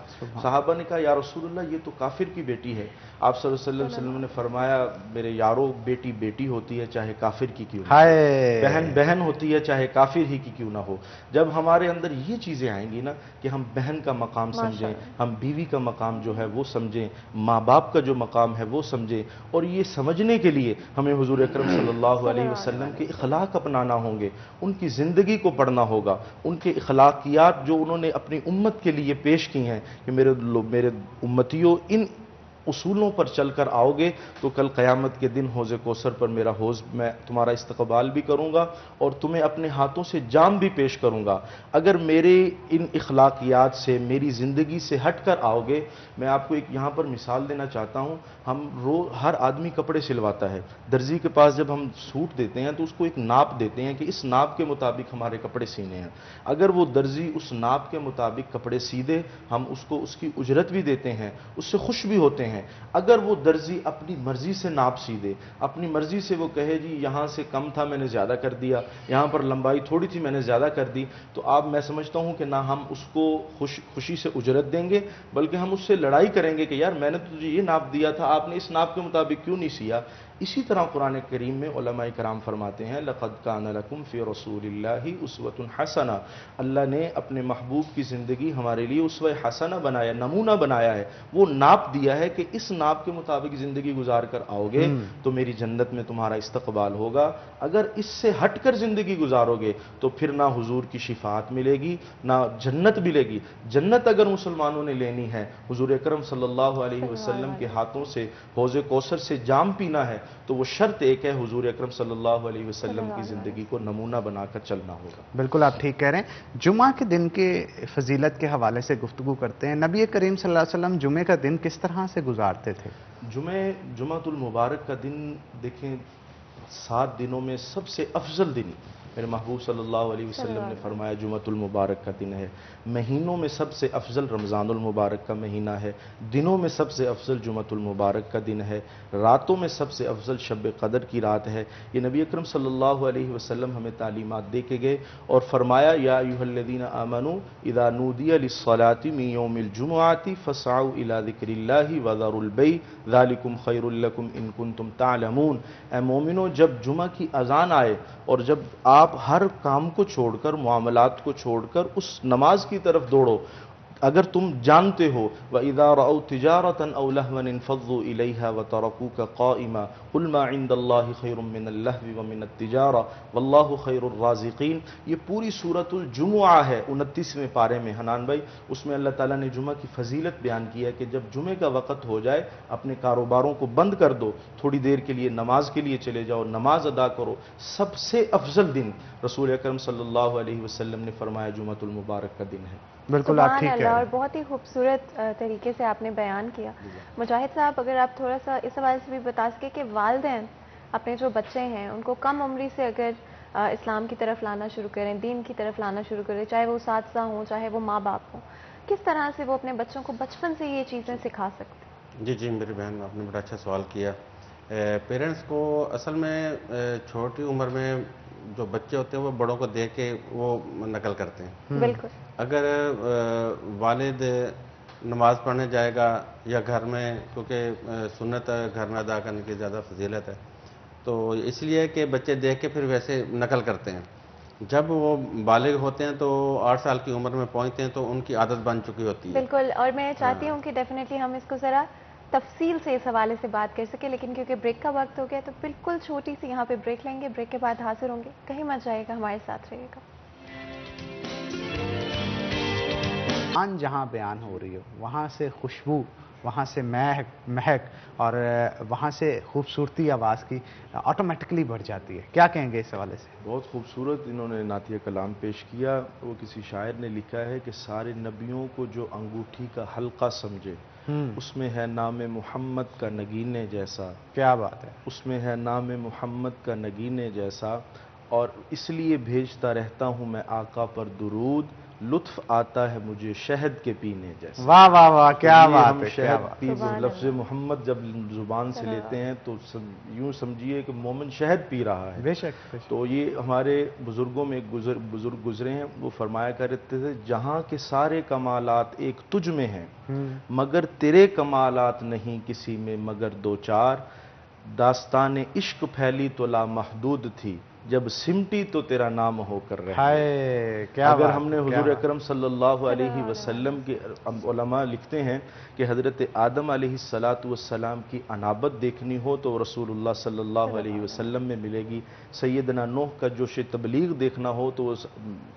صحابہ نے کہا یا رسول اللہ یہ تو کافر کی بیٹی ہے. آپ صلی اللہ علیہ وسلم نے فرمایا میرے یارو، بیٹی بیٹی ہوتی ہے چاہے کافر کی کیوں نہ ہو، بہن بہن ہوتی ہے چاہے کافر ہی کی کیوں نہ ہو. جب ہمارے اندر یہ چیزیں آئیں گی نا کہ ہم بہن کا مقام سمجھیں، ہم بیوی کا مقام جو ہے وہ سمجھیں، ماں باپ کا جو مقام ہے وہ سمجھیں، اور یہ سمجھنے کے لیے ہمیں حضور اکرم صلی اللہ علیہ وسلم کے اخلاق اپنانا ہوں گے، ان کی زندگی کو پڑھنا ہوگا، ان کے اخلاقیات جو انہوں نے اپنی امت کے لیے پیش کی ہیں کہ میرے امتیوں ان اصولوں پر چل کر آؤ گے تو کل قیامت کے دن حوض کوثر پر میرا حوض میں تمہارا استقبال بھی کروں گا اور تمہیں اپنے ہاتھوں سے جام بھی پیش کروں گا. اگر میرے ان اخلاقیات سے، میری زندگی سے ہٹ کر آؤ گے، میں آپ کو ایک یہاں پر مثال دینا چاہتا ہوں. ہر آدمی کپڑے سلواتا ہے، درزی کے پاس جب ہم سوٹ دیتے ہیں تو اس کو ایک ناپ دیتے ہیں کہ اس ناپ کے مطابق ہمارے کپڑے سینے ہیں. اگر وہ درزی اس ناپ کے مطابق کپڑے سی دے ہم اس کو اس کی اجرت بھی دیتے ہیں، اس سے خوش بھی ہوتے ہیں. اگر وہ درزی اپنی مرضی سے ناپ سی دے، اپنی مرضی سے وہ کہے جی یہاں سے کم تھا میں نے زیادہ کر دیا، یہاں پر لمبائی تھوڑی تھی میں نے زیادہ کر دی، تو میں سمجھتا ہوں کہ نہ ہم اس کو خوشی سے اجرت دیں گے بلکہ ہم اس سے لڑائی کریں گے کہ یار میں نے تجھے یہ ناپ دیا تھا، آپ نے اس ناپ کے مطابق کیوں نہیں سیا. اسی طرح قرآن کریم میں علماء کرام فرماتے ہیں لَقَدْ كَانَ لَكُمْ فِي رَسُولِ اللَّهِ أُسْوَةٌ حَسَنَةٌ، اللہ نے اپنے محبوب کی زندگی ہمارے لیے اسوہ حسنہ بنایا، نمونہ بنایا ہے، وہ ناپ دیا ہے کہ اس ناپ کے مطابق زندگی گزار کر آؤ گے تو میری جنت میں تمہارا استقبال ہوگا. اگر اس سے ہٹ کر زندگی گزارو گے تو پھر نہ حضور کی شفاعت ملے گی نہ جنت ملے گی. جنت اگر مسلمانوں نے لینی ہے حضور اکرم صلی اللہ علیہ وسلم کے ہاتھوں سے حوض کوثر سے جام پینا ہے تو وہ شرط ایک ہے، حضور اکرم صلی اللہ علیہ وسلم کی زندگی کو نمونہ بنا کر چلنا ہوگا. بالکل آپ ٹھیک کہہ رہے ہیں. جمعہ کے دن کے فضیلت کے حوالے سے گفتگو کرتے ہیں. نبی کریم صلی اللہ علیہ وسلم جمعے کا دن کس طرح سے گزارتے تھے؟ جمعۃ المبارک کا دن دیکھیں 7 دنوں میں سب سے افضل دن میرے محبوب صلی اللہ علیہ وسلم نے فرمایا جمعۃ المبارک کا دن ہے. مہینوں میں سب سے افضل رمضان المبارک کا مہینہ ہے، دنوں میں سب سے افضل جمعۃ المبارک کا دن ہے، راتوں میں سب سے افضل شب قدر کی رات ہے. یہ نبی اکرم صلی اللہ علیہ وسلم ہمیں تعلیمات دے کے گئے اور فرمایا یا ایھا الذین آمنوا اذا نودی للصلاۃ من یوم الجمعۃ فاسعوا الی ذکر اللہ وذروا البیع ذلکم خیر لکم ان کنتم تعلمون. اے مومنو، جب جمعہ کی اذان آئے اور جب آپ ہر کام کو چھوڑ کر، معاملات کو چھوڑ کر اس نماز کی طرف دوڑو اگر تم جانتے ہو. وَإِذَا رَأَوْا تِجَارَةً أَوْ لَهْوًا انفضوا إِلَيْهَا وَتَرَكُوكَ قَائِمًا قُلْ مَا عِندَ اللَّهِ خَيْرٌ مِّنَ اللَّهْوِ وَمِنَ التِّجَارَةِ وَاللَّهُ خَيْرُ الرَّازِقِينَ. یہ پوری سورۃ الجمعہ ہے 29ویں پارے میں حنان بھائی، اس میں اللہ تعالیٰ نے جمعہ کی فضیلت بیان کی ہے کہ جب جمعے کا وقت ہو جائے اپنے کاروباروں کو بند کر دو، تھوڑی دیر کے لیے نماز کے لیے چلے جاؤ، نماز ادا کرو. سب سے افضل دن رسول اکرم صلی اللہ علیہ وسلم نے فرمایا جمعۃ المبارک کا دن ہے. بالکل آپ ٹھیک اللہ، اور بہت ہی خوبصورت طریقے سے آپ نے بیان کیا. مجاہد صاحب اگر آپ تھوڑا سا اس حوالے سے بھی بتا سکیں کہ والدین اپنے جو بچے ہیں ان کو کم عمری سے اگر اسلام کی طرف لانا شروع کریں، دین کی طرف لانا شروع کریں، چاہے وہ اساتذہ ہوں چاہے وہ ماں باپ ہوں، کس طرح سے وہ اپنے بچوں کو بچپن سے یہ چیزیں سکھا سکتے ہیں؟ جی میری بہن، آپ نے بڑا اچھا سوال کیا. پیرنٹس کو اصل میں چھوٹی عمر میں جو بچے ہوتے ہیں وہ بڑوں کو دیکھ کے وہ نقل کرتے ہیں. بالکل. اگر والد نماز پڑھنے جائے گا یا گھر میں، کیونکہ سنت گھر میں ادا کرنے کی زیادہ فضیلت ہے، تو اس لیے کہ بچے دیکھ کے پھر ویسے نقل کرتے ہیں. جب وہ بالغ ہوتے ہیں تو 8 سال کی عمر میں پہنچتے ہیں تو ان کی عادت بن چکی ہوتی ہے. بالکل. اور میں چاہتی ہوں کہ ڈیفینیٹلی ہم اس کو ذرا تفصیل سے اس حوالے سے بات کر سکیں، لیکن کیونکہ بریک کا وقت ہو گیا تو بالکل چھوٹی سی یہاں پہ بریک لیں گے. بریک کے بعد حاضر ہوں گے. کہیں مت جائے گا، ہمارے ساتھ رہیے گا. جہاں بیان ہو رہی ہو وہاں سے خوشبو، وہاں سے مہک اور وہاں سے خوبصورتی آواز کی آٹومیٹکلی بڑھ جاتی ہے. کیا کہیں گے اس حوالے سے؟ بہت خوبصورت انہوں نے نعتیہ کلام پیش کیا. وہ کسی شاعر نے لکھا ہے کہ سارے نبیوں کو جو انگوٹھی کا حلقہ سمجھے، اس میں ہے نام محمد کا نگینے جیسا. کیا بات ہے. اس میں ہے نام محمد کا نگینے جیسا، اور اس لیے بھیجتا رہتا ہوں میں آقا پر درود، لطف آتا ہے مجھے شہد کے پینے جیسا. واہ واہ واہ، کیا بات ہم ہے، کیا شہد بات. پی، لفظ محمد جب زبان سے لیتے ہیں تو یوں سمجھیے کہ مومن شہد پی رہا ہے. بے شک. تو یہ ہمارے بزرگوں میں ایک بزرگ گزرے ہیں، وہ فرمایا کرتے تھے جہاں کے سارے کمالات ایک تجھ میں ہیں، مگر تیرے کمالات نہیں کسی میں مگر دو چار. داستان عشق پھیلی تو لامحدود تھی، جب سمٹی تو تیرا نام ہو کر رہ ہائے کیا اگر بات ہم نے ہے، حضور کیا اکرم صلی اللہ علیہ وسلم کے علماء لکھتے ہیں کہ حضرت آدم علیہ السلام کی انابت دیکھنی ہو تو رسول اللہ صلی اللہ علیہ وسلم میں ملے گی. سیدنا نوح کا جوش تبلیغ دیکھنا ہو تو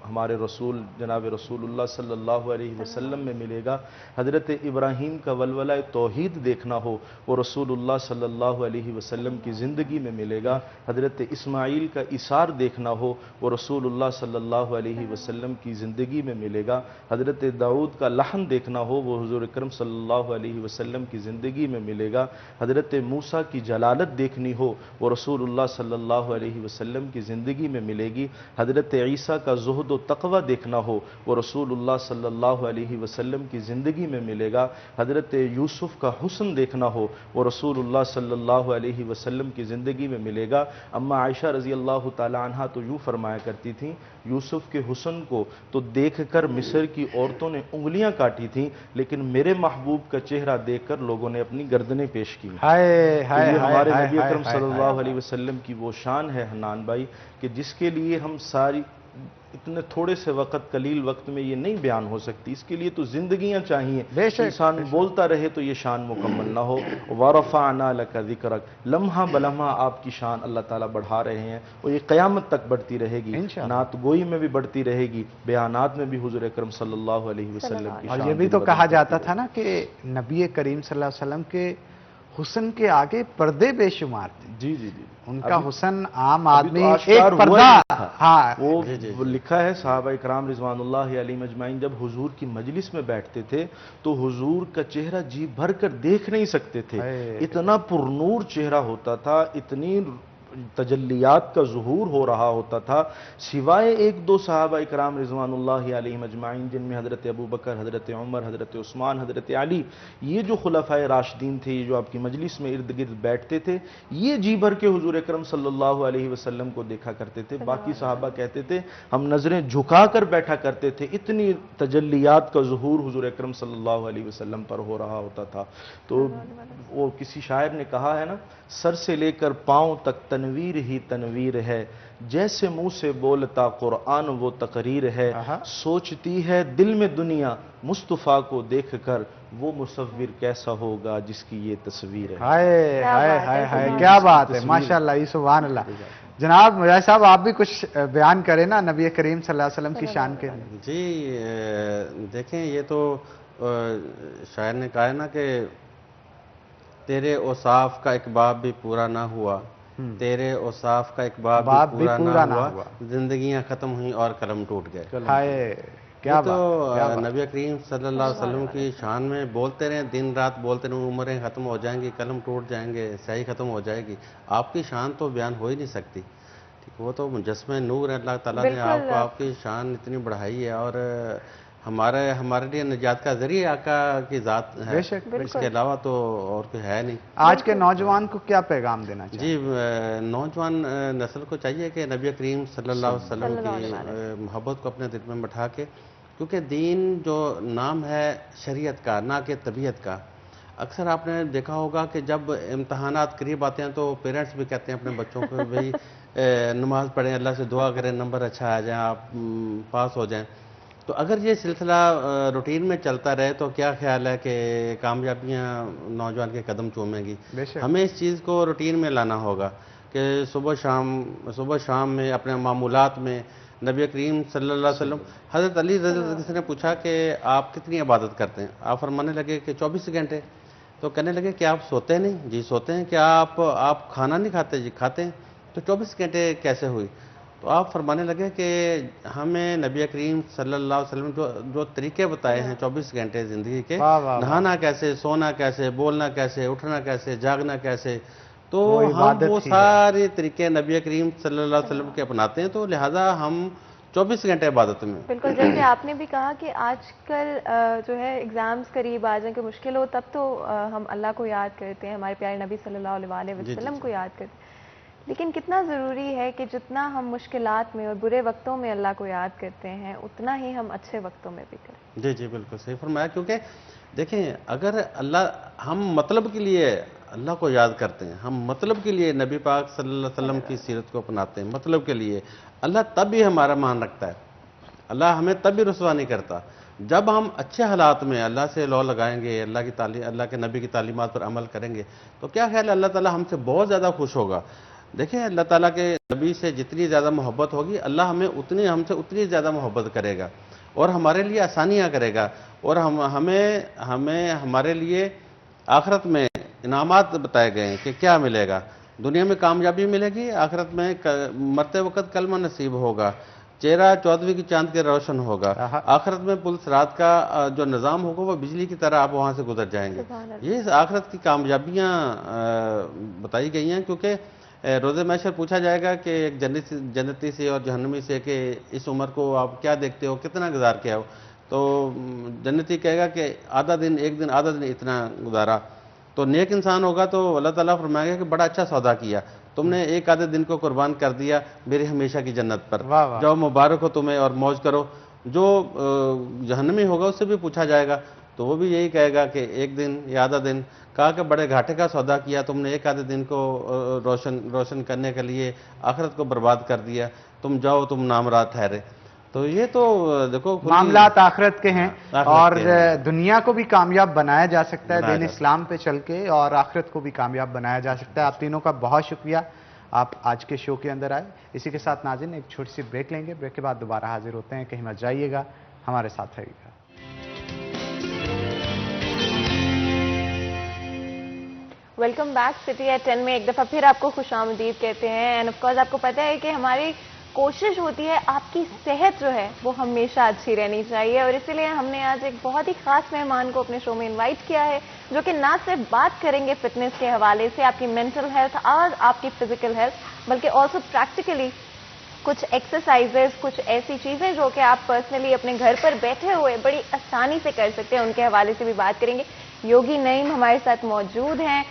ہمارے رسول جناب رسول اللہ صلی اللہ علیہ وسلم میں ملے گا. حضرت ابراہیم کا ولولہ توحید دیکھنا ہو وہ رسول اللہ صلی اللہ علیہ وسلم کی زندگی میں ملے گا. حضرت اسماعیل کا اثار دیکھنا ہو وہ رسول اللہ صلی اللہ علیہ وسلم کی زندگی میں ملے گا. حضرت داؤد کا لحن دیکھنا ہو وہ حضور اکرم صلی اللہ علیہ وسلم کی زندگی میں ملے گا. حضرت موسیٰ کی جلالت دیکھنی ہو وہ رسول اللہ صلی اللہ علیہ وسلم کی زندگی میں ملے گی. حضرت عیسیٰ کا زہد و تقوی دیکھنا ہو وہ رسول اللہ صلی اللہ علیہ وسلم کی زندگی میں ملے گا. حضرت یوسف کا حسن دیکھنا ہو وہ رسول اللہ صلی اللہ علیہ وسلم کی زندگی میں ملے گا. اما عائشہ رضی اللہ تعالی عنہ تو یوں فرمایا کرتی تھیں یوسف کے حسن کو تو دیکھ کر مصر کی عورتوں نے انگلیاں کاٹی تھیں، لیکن میرے محبوب کا چہرہ دیکھ کر لوگوں نے اپنی گردنیں پیش کی. ہائے تو یہ ہمارے نبی اکرم صلی اللہ علیہ وسلم کی وہ شان ہے حنان بھائی کہ جس کے لیے ہم ساری اتنے تھوڑے سے وقت قلیل وقت میں یہ نہیں بیان ہو سکتی. اس کے لیے تو زندگیاں چاہیے. انسان بولتا رہے تو یہ شان مکمل نہ ہو. وَرَفَعْنَا لَكَ ذِكْرَكَ، لمحہ بلمحہ آپ کی شان اللہ تعالیٰ بڑھا رہے ہیں اور یہ قیامت تک بڑھتی رہے گی. نعت گوئی میں بھی بڑھتی رہے گی، بیانات میں بھی حضور اکرم صلی اللہ علیہ وسلم کی شان. اور یہ بھی تو کہا جاتا تھا نا کہ نبی کریم صلی اللہ علیہ وسلم کے حسن کے آگے پردے بے شمار تھے. جی ان کا حسن عام آدمی ایک پردہ. ہاں وہ لکھا ہے صحابہ اکرام رضوان اللہ علیہم اجمعین جب حضور کی مجلس میں بیٹھتے تھے تو حضور کا چہرہ جی بھر کر دیکھ نہیں سکتے تھے. اتنا پرنور چہرہ ہوتا تھا، اتنی تجلیات کا ظہور ہو رہا ہوتا تھا، سوائے ایک دو صحابہ اکرام رضوان اللہ علیہم اجمعین جن میں حضرت ابو بکر، حضرت عمر، حضرت عثمان، حضرت علی، یہ جو خلفائے راشدین تھے، یہ جو آپ کی مجلس میں ارد گرد بیٹھتے تھے، یہ جی بھر کے حضور اکرم صلی اللہ علیہ وسلم کو دیکھا کرتے تھے. باقی صحابہ کہتے تھے ہم نظریں جھکا کر بیٹھا کرتے تھے، اتنی تجلیات کا ظہور حضور اکرم صلی اللہ علیہ وسلم پر ہو رہا ہوتا تھا. تو وہ کسی شاعر نے کہا ہے نا، سر سے لے کر پاؤں تک تنویر ہی تنویر ہے، جیسے منہ سے بولتا قرآن وہ تقریر ہے. سوچتی ہے دل میں دنیا مصطفیٰ کو دیکھ کر، وہ مصور کیسا ہوگا جس کی یہ تصویر ہے. ہائے ہائے ہائے ہائے کیا بات ہے، ماشاءاللہ، یہ سبحان اللہ. جناب مجاہد صاحب آپ بھی کچھ بیان کریں نا نبی کریم صلی اللہ علیہ وسلم کی شان کے. جی دیکھیں، یہ تو شاعر نے کہا ہے نا کہ تیرے اوصاف کا ایک باب بھی پورا نہ ہوا، تیرے اوصاف کا ایک باب بھی پورا نہ ہوا، زندگیاں ختم ہوئیں اور قلم ٹوٹ گئے. یہ تو نبی کریم صلی اللہ علیہ وسلم کی شان میں بولتے رہیں، دن رات بولتے رہیں، عمریں ختم ہو جائیں گی، قلم ٹوٹ جائیں گے، سیاہی ختم ہو جائے گی. آپ کی شان تو بیان ہو ہی نہیں سکتی. وہ تو مجسمہ نور ہے، اللہ تعالیٰ نے آپ کی شان اتنی بڑھائی ہے. اور ہمارے لیے نجات کا ذریعہ آقا کی ذات ہے، بے شک، اس کے علاوہ تو اور کوئی ہے نہیں۔ آج کے نوجوان کو کیا پیغام دینا چاہیے؟ جی، نوجوان نسل کو چاہیے کہ نبی کریم صلی اللہ علیہ وسلم کی محبت کو اپنے دل میں بٹھا کے، کیونکہ دین جو نام ہے شریعت کا، نہ کہ طبیعت کا۔ اکثر آپ نے دیکھا ہوگا کہ جب امتحانات قریب آتے ہیں تو پیرنٹس بھی کہتے ہیں اپنے بچوں کو بھئی نماز پڑھیں، اللہ سے دعا کریں، نمبر اچھا آ جائیں، آپ پاس ہو جائیں۔ تو اگر یہ سلسلہ روٹین میں چلتا رہے تو کیا خیال ہے کہ کامیابیاں نوجوان کے قدم چومیں گی؟ بے شک۔ ہمیں اس چیز کو روٹین میں لانا ہوگا کہ صبح شام میں اپنے معمولات میں نبی کریم صلی اللہ علیہ وسلم، حضرت علی رضی اللہ عنہ کسی نے پوچھا کہ آپ کتنی عبادت کرتے ہیں؟ آپ فرمانے لگے کہ 24 گھنٹے۔ تو کہنے لگے کہ آپ سوتے نہیں؟ جی سوتے ہیں۔ کیا آپ کھانا نہیں کھاتے؟ جی کھاتے ہیں۔ تو 24 گھنٹے کیسے ہوئی؟ تو آپ فرمانے لگے کہ ہمیں نبی کریم صلی اللہ علیہ وسلم جو طریقے بتائے ہیں 24 گھنٹے زندگی کے، نہانا کیسے، سونا کیسے، بولنا کیسے، اٹھنا کیسے، جاگنا کیسے، تو ہم وہ سارے طریقے نبی کریم صلی اللہ علیہ وسلم کے اپناتے ہیں، تو لہٰذا ہم 24 گھنٹے عبادت میں۔ بالکل، جیسے آپ نے بھی کہا کہ آج کل جو ہے ایگزامز قریب آ جائیں کہ مشکل ہو تب تو ہم اللہ کو یاد کرتے ہیں، ہمارے پیارے نبی صلی اللہ علیہ وسلم کو یاد کرتے ہیں، لیکن کتنا ضروری ہے کہ جتنا ہم مشکلات میں اور برے وقتوں میں اللہ کو یاد کرتے ہیں اتنا ہی ہم اچھے وقتوں میں بھی کریں۔ جی بالکل صحیح فرمایا، کیونکہ دیکھیں اگر ہم مطلب کے لیے اللہ کو یاد کرتے ہیں، ہم مطلب کے لیے نبی پاک صلی اللہ علیہ وسلم کی سیرت کو اپناتے ہیں، مطلب کے لیے، اللہ تب بھی ہمارا مان رکھتا ہے، اللہ ہمیں تب بھی رسوا نہیں کرتا۔ جب ہم اچھے حالات میں اللہ سے لو لگائیں گے، اللہ کے نبی کی تعلیمات پر عمل کریں گے، تو کیا خیال ہے اللہ تعالیٰ ہم سے بہت زیادہ خوش ہوگا۔ دیکھیں اللہ تعالیٰ کے نبی سے جتنی زیادہ محبت ہوگی، اللہ ہم سے اتنی زیادہ محبت کرے گا اور ہمارے لیے آسانیاں کرے گا، اور ہمارے لیے آخرت میں انعامات بتائے گئے ہیں کہ کیا ملے گا۔ دنیا میں کامیابی ملے گی، آخرت میں مرتے وقت کلمہ نصیب ہوگا، چہرہ 14ویں کی چاند کے روشن ہوگا، آخرت میں پل صراط کا جو نظام ہوگا وہ بجلی کی طرح آپ وہاں سے گزر جائیں گے۔ یہ آخرت کی کامیابیاں بتائی گئی ہیں، کیونکہ روز محشر پوچھا جائے گا کہ ایک جنتی سے اور جہنمی سے کہ اس عمر کو آپ کیا دیکھتے ہو، کتنا گزار کیا ہو؟ تو جنتی کہے گا کہ آدھا دن اتنا گزارا۔ تو نیک انسان ہوگا تو اللہ تعالیٰ فرمائے گا کہ بڑا اچھا سودا کیا، تم نے ایک آدھے دن کو قربان کر دیا میری ہمیشہ کی جنت پر، جاؤ مبارک ہو تمہیں اور موج کرو۔ جو جہنمی ہوگا اس سے بھی پوچھا جائے گا تو وہ بھی یہی کہے گا کہ ایک دن یا آدھا دن، کہا کہ بڑے گھاٹے کا سودا کیا تم نے، ایک آدھے دن کو روشن کرنے کے لیے آخرت کو برباد کر دیا، تم جاؤ تم نامراد ٹھہرے۔ تو یہ تو دیکھو معاملات آخرت کے ہیں، اور دنیا کو بھی کامیاب بنایا جا سکتا ہے دین اسلام پہ چل کے، اور آخرت کو بھی کامیاب بنایا جا سکتا ہے۔ آپ تینوں کا بہت شکریہ، آپ آج کے شو کے اندر آئے۔ اسی کے ساتھ ناظرین ایک چھوٹی سی بریک لیں گے، بریک کے بعد دوبارہ حاضر ہوتے ہیں، کہیں مت جائیے گا، ہمارے ساتھ رہیے گا۔ ویلکم بیک سٹی ایٹ 10 میں ایک دفعہ پھر آپ کو خوش آمدید کہتے ہیں، اینڈ آف کورس آپ کو پتہ ہے کہ ہماری کوشش ہوتی ہے آپ کی صحت جو ہے وہ ہمیشہ اچھی رہنی چاہیے، اور اسی لیے ہم نے آج ایک بہت ہی خاص مہمان کو اپنے شو میں انوائٹ کیا ہے، جو کہ نہ صرف بات کریں گے فٹنس کے حوالے سے، آپ کی مینٹل ہیلتھ اور آپ کی فزیکل ہیلتھ، بلکہ آلسو پریکٹیکلی کچھ ایکسرسائزز، کچھ ایسی چیزیں جو کہ آپ پرسنلی اپنے گھر پر بیٹھے ہوئے بڑی آسانی سے کر سکتے ہیں، ان کے حوالے سے بھی بات کریں گے۔ یوگی نعیم ہمارے ساتھ موجود ہیں۔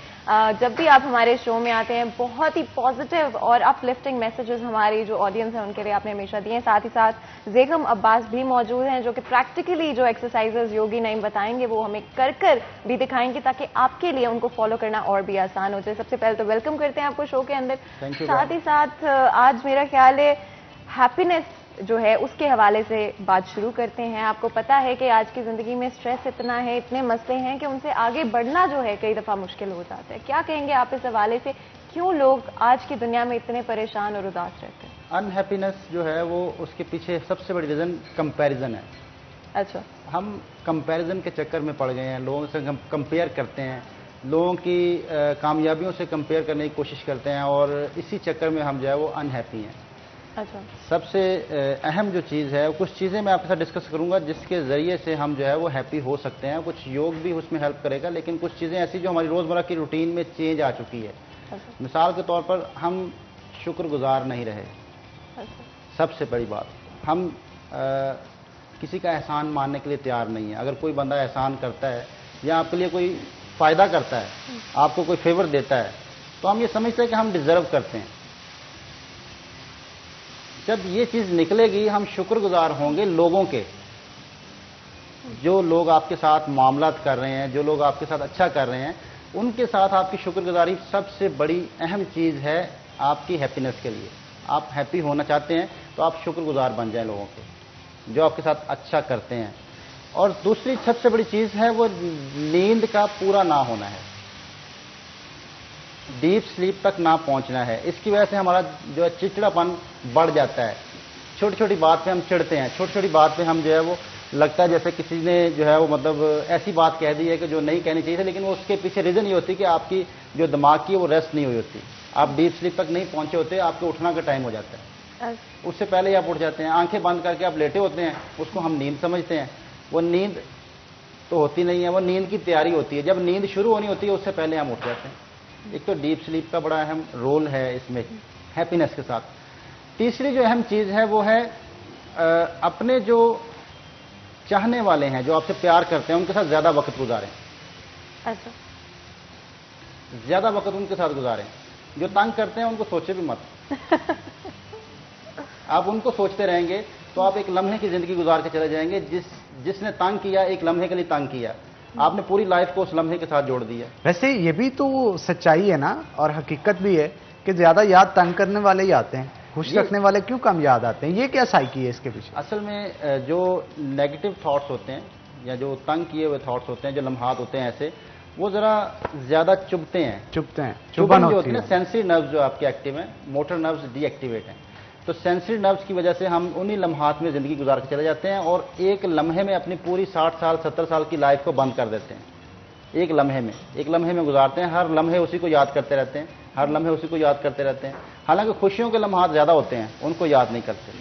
جب بھی آپ ہمارے شو میں آتے ہیں بہت ہی پازیٹیو اور اپ لفٹنگ میسیجز ہماری جو آڈینس ہے ان کے لیے آپ نے ہمیشہ دیے ہیں۔ ساتھ ہی ساتھ زیغم عباس بھی موجود ہیں جو کہ پریکٹیکلی جو ایکسرسائزز یوگی نعیم بتائیں گے وہ ہمیں کر بھی دکھائیں گے تاکہ آپ کے لیے ان کو فالو کرنا اور بھی آسان ہو جائے۔ سب سے پہلے تو ویلکم کرتے ہیں آپ کو شو کے اندر۔ ساتھ ہی ساتھ آج میرا خیال ہے ہیپینس جو ہے اس کے حوالے سے بات شروع کرتے ہیں۔ آپ کو پتا ہے کہ آج کی زندگی میں سٹریس اتنا ہے، اتنے مسئلے ہیں کہ ان سے آگے بڑھنا جو ہے کئی دفعہ مشکل ہو جاتا ہے۔ کیا کہیں گے آپ اس حوالے سے، کیوں لوگ آج کی دنیا میں اتنے پریشان اور اداس رہتے ہیں؟ ان ہیپینس جو ہے وہ اس کے پیچھے سب سے بڑی ریزن کمپیریزن ہے۔ اچھا، ہم کمپیریزن کے چکر میں پڑ گئے ہیں، لوگوں سے ہم کمپیئر کرتے ہیں، لوگوں کی کامیابیوں سے کمپیئر کرنے کی کوشش کرتے ہیں، اور اسی چکر میں ہم جو ہے وہ ان ہیپی ہیں۔ اچھا، سب سے اہم جو چیز ہے، کچھ چیزیں میں آپ کے ساتھ ڈسکس کروں گا جس کے ذریعے سے ہم جو ہے وہ ہیپی ہو سکتے ہیں۔ کچھ یوگ بھی اس میں ہیلپ کرے گا، لیکن کچھ چیزیں ایسی جو ہماری روزمرہ کی روٹین میں چینج آ چکی ہے۔ مثال کے طور پر ہم شکر گزار نہیں رہے، سب سے بڑی بات۔ ہم کسی کا احسان ماننے کے لیے تیار نہیں ہے. اگر کوئی بندہ احسان کرتا ہے یا آپ کے لیے کوئی فائدہ کرتا ہے, آپ کو کوئی فیور دیتا ہے, تو ہم یہ سمجھتے ہیں کہ ہم ڈیزرو کرتے ہیں. جب یہ چیز نکلے گی ہم شکر گزار ہوں گے لوگوں کے, جو لوگ آپ کے ساتھ معاملات کر رہے ہیں, جو لوگ آپ کے ساتھ اچھا کر رہے ہیں, ان کے ساتھ آپ کی شکر گزاری سب سے بڑی اہم چیز ہے آپ کی ہیپینس کے لیے. آپ ہیپی ہونا چاہتے ہیں تو آپ شکر گزار بن جائیں لوگوں کے جو آپ کے ساتھ اچھا کرتے ہیں. اور دوسری سب سے بڑی چیز ہے وہ نیند کا پورا نہ ہونا ہے, ڈیپ سلیپ تک نہ پہنچنا ہے. اس کی وجہ سے ہمارا جو ہے چڑچڑاپن بڑھ جاتا ہے. چھوٹی چھوٹی بات پہ ہم چڑھتے ہیں, چھوٹی چھوٹی بات پہ ہم جو ہے وہ لگتا ہے جیسے کسی نے جو ہے وہ مطلب ایسی بات کہہ دی ہے کہ جو نہیں کہنی چاہیے تھی, لیکن وہ اس کے پیچھے ریزن یہ ہوتی ہے کہ آپ کی جو دماغ کی وہ ریسٹ نہیں ہوئی ہوتی, آپ ڈیپ سلیپ تک نہیں پہنچے ہوتے, آپ کے اٹھنا کا ٹائم ہو جاتا ہے, اس سے پہلے ہی آپ اٹھ جاتے ہیں. آنکھیں بند کر کے آپ لیٹے ہوتے ہیں, اس کو ہم نیند سمجھتے ہیں. وہ نیند تو ہوتی نہیں ہے, وہ نیند کی تیاری ہوتی ہے. جب نیند شروع ہونی ہوتی ہے اس سے پہلے ہم اٹھ جاتے ہیں. ایک تو ڈیپ سلیپ کا بڑا اہم رول ہے اس میں ہیپینس کے ساتھ. تیسری جو اہم چیز ہے وہ ہے اپنے جو چاہنے والے ہیں, جو آپ سے پیار کرتے ہیں, ان کے ساتھ زیادہ وقت گزاریں. زیادہ وقت ان کے ساتھ گزاریں. جو تنگ کرتے ہیں ان کو سوچے بھی مت. آپ ان کو سوچتے رہیں گے تو آپ ایک لمحے کی زندگی گزار کے چلے جائیں گے. جس نے تنگ کیا, ایک لمحے کے لیے تنگ کیا, آپ نے پوری لائف کو اس لمحے کے ساتھ جوڑ دیا. ویسے یہ بھی تو سچائی ہے نا, اور حقیقت بھی ہے کہ زیادہ یاد تنگ کرنے والے ہی آتے ہیں, خوش رکھنے والے کیوں کم یاد آتے ہیں؟ یہ کیا سائیکی ہے اس کے پیچھے؟ اصل میں جو نیگیٹو تھاٹس ہوتے ہیں یا جو تنگ کیے ہوئے تھاٹس ہوتے ہیں, جو لمحات ہوتے ہیں ایسے, وہ ذرا زیادہ چبھتے ہیں. چبھن جو ہوتی ہے نا, سینسری نروز جو آپ کے ایکٹیو ہیں, موٹر نروز ڈی ایکٹیویٹ ہیں. تو سینسری نروز کی وجہ سے ہم انہی لمحات میں زندگی گزار کے چلے جاتے ہیں اور ایک لمحے میں اپنی پوری 60 سال 70 سال کی لائف کو بند کر دیتے ہیں. ایک لمحے میں گزارتے ہیں. ہر لمحے اسی کو یاد کرتے رہتے ہیں, ہر لمحے اسی کو یاد کرتے رہتے ہیں. حالانکہ خوشیوں کے لمحات زیادہ ہوتے ہیں, ان کو یاد نہیں کرتے.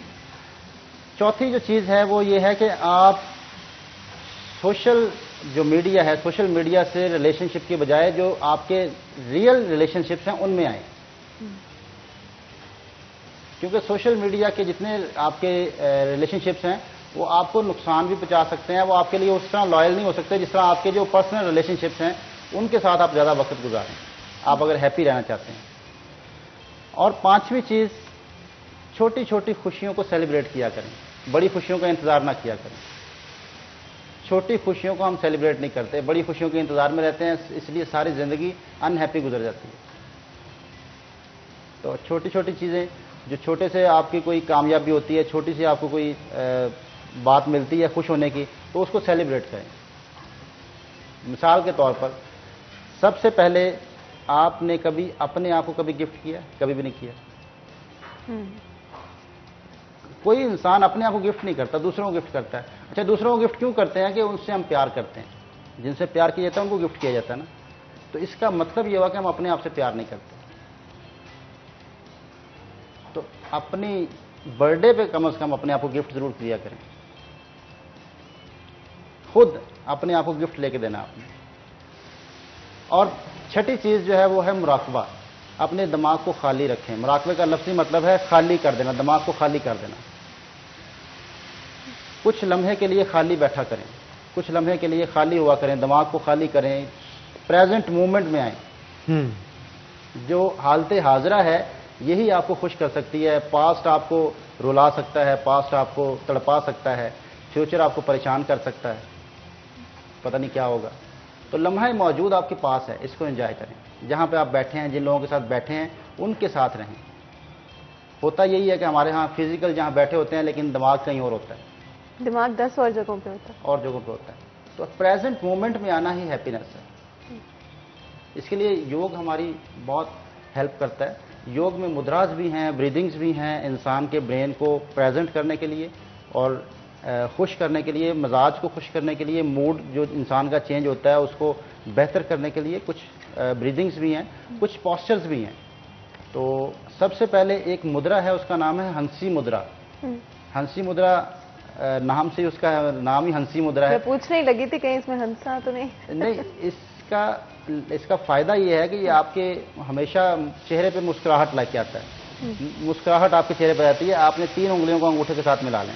چوتھی جو چیز ہے وہ یہ ہے کہ آپ سوشل جو میڈیا ہے, سوشل میڈیا سے ریلیشن شپ کے بجائے جو آپ کے ریئل ریلیشن شپس ہیں ان میں آئیں. کیونکہ سوشل میڈیا کے جتنے آپ کے ریلیشن شپس ہیں وہ آپ کو نقصان بھی پہنچا سکتے ہیں. وہ آپ کے لیے اس طرح لائل نہیں ہو سکتے جس طرح آپ کے جو پرسنل ریلیشن شپس ہیں ان کے ساتھ آپ زیادہ وقت گزاریں, آپ اگر ہیپی رہنا چاہتے ہیں. اور پانچویں چیز, چھوٹی چھوٹی خوشیوں کو سیلیبریٹ کیا کریں, بڑی خوشیوں کا انتظار نہ کیا کریں. چھوٹی خوشیوں کو ہم سیلیبریٹ نہیں کرتے, بڑی خوشیوں کے انتظار میں رہتے ہیں, اس لیے ساری زندگی ان ہیپی گزر جاتی ہے. تو چھوٹی چھوٹی چیزیں, جو چھوٹے سے آپ کی کوئی کامیابی ہوتی ہے, چھوٹی سی آپ کو کوئی بات ملتی ہے خوش ہونے کی, تو اس کو سیلیبریٹ کریں. مثال کے طور پر سب سے پہلے آپ نے کبھی اپنے آپ کو کبھی گفٹ کیا؟ کبھی بھی نہیں کیا. کوئی انسان اپنے آپ کو گفٹ نہیں کرتا, دوسروں کو گفٹ کرتا ہے. اچھا, دوسروں کو گفٹ کیوں کرتے ہیں؟ کہ ان سے ہم پیار کرتے ہیں, جن سے پیار کیا جاتا ہے ان کو گفٹ کیا جاتا ہے نا. تو اس کا مطلب یہ ہوا کہ ہم اپنے آپ سے پیار نہیں کرتے. تو اپنی برتھ ڈے پہ کم از کم اپنے آپ کو گفٹ ضرور دیا کریں. خود اپنے آپ کو گفٹ لے کے دینا آپ نے. اور چھٹی چیز جو ہے وہ ہے مراقبہ. اپنے دماغ کو خالی رکھیں. مراقبے کا لفظی مطلب ہے خالی کر دینا, دماغ کو خالی کر دینا. کچھ لمحے کے لیے خالی بیٹھا کریں, کچھ لمحے کے لیے خالی ہوا کریں, دماغ کو خالی کریں, پریزنٹ مومنٹ میں آئیں. جو حالت حاضرہ ہے یہی آپ کو خوش کر سکتی ہے. پاسٹ آپ کو رلا سکتا ہے, پاسٹ آپ کو تڑپا سکتا ہے, فیوچر آپ کو پریشان کر سکتا ہے, پتہ نہیں کیا ہوگا. تو لمحہ موجود آپ کے پاس ہے, اس کو انجوائے کریں. جہاں پہ آپ بیٹھے ہیں, جن لوگوں کے ساتھ بیٹھے ہیں, ان کے ساتھ رہیں. ہوتا یہی ہے کہ ہمارے ہاں فزیکل جہاں بیٹھے ہوتے ہیں لیکن دماغ کہیں اور ہوتا ہے, دماغ 10 اور جگہوں پہ ہوتا ہے, اور جگہوں پہ ہوتا ہے. تو پریزنٹ مومنٹ میں آنا ہی ہیپینس ہے. اس کے لیے یوگ ہماری بہت ہیلپ کرتا ہے. یوگ میں مدراز بھی ہیں, بریدنگز بھی ہیں, انسان کے برین کو پریزنٹ کرنے کے لیے اور خوش کرنے کے لیے, مزاج کو خوش کرنے کے لیے, موڈ جو انسان کا چینج ہوتا ہے اس کو بہتر کرنے کے لیے کچھ بریدنگز بھی ہیں, کچھ پاسچرز بھی ہیں. تو سب سے پہلے ایک مدرا ہے, اس کا نام ہے ہنسی مدرا. ہنسی مدرا نام سے اس کا نام ہی ہنسی مدرا ہے. میں پوچھنے ہی لگی تھی کہیں اس میں ہنسا تو نہیں. نہیں, اس کا فائدہ یہ ہے کہ یہ آپ کے ہمیشہ چہرے پہ مسکراہٹ لے کے آتا ہے. مسکراہٹ آپ کے چہرے پہ آتی ہے. آپ نے 3 انگلیوں کو انگوٹھے کے ساتھ ملا لیں,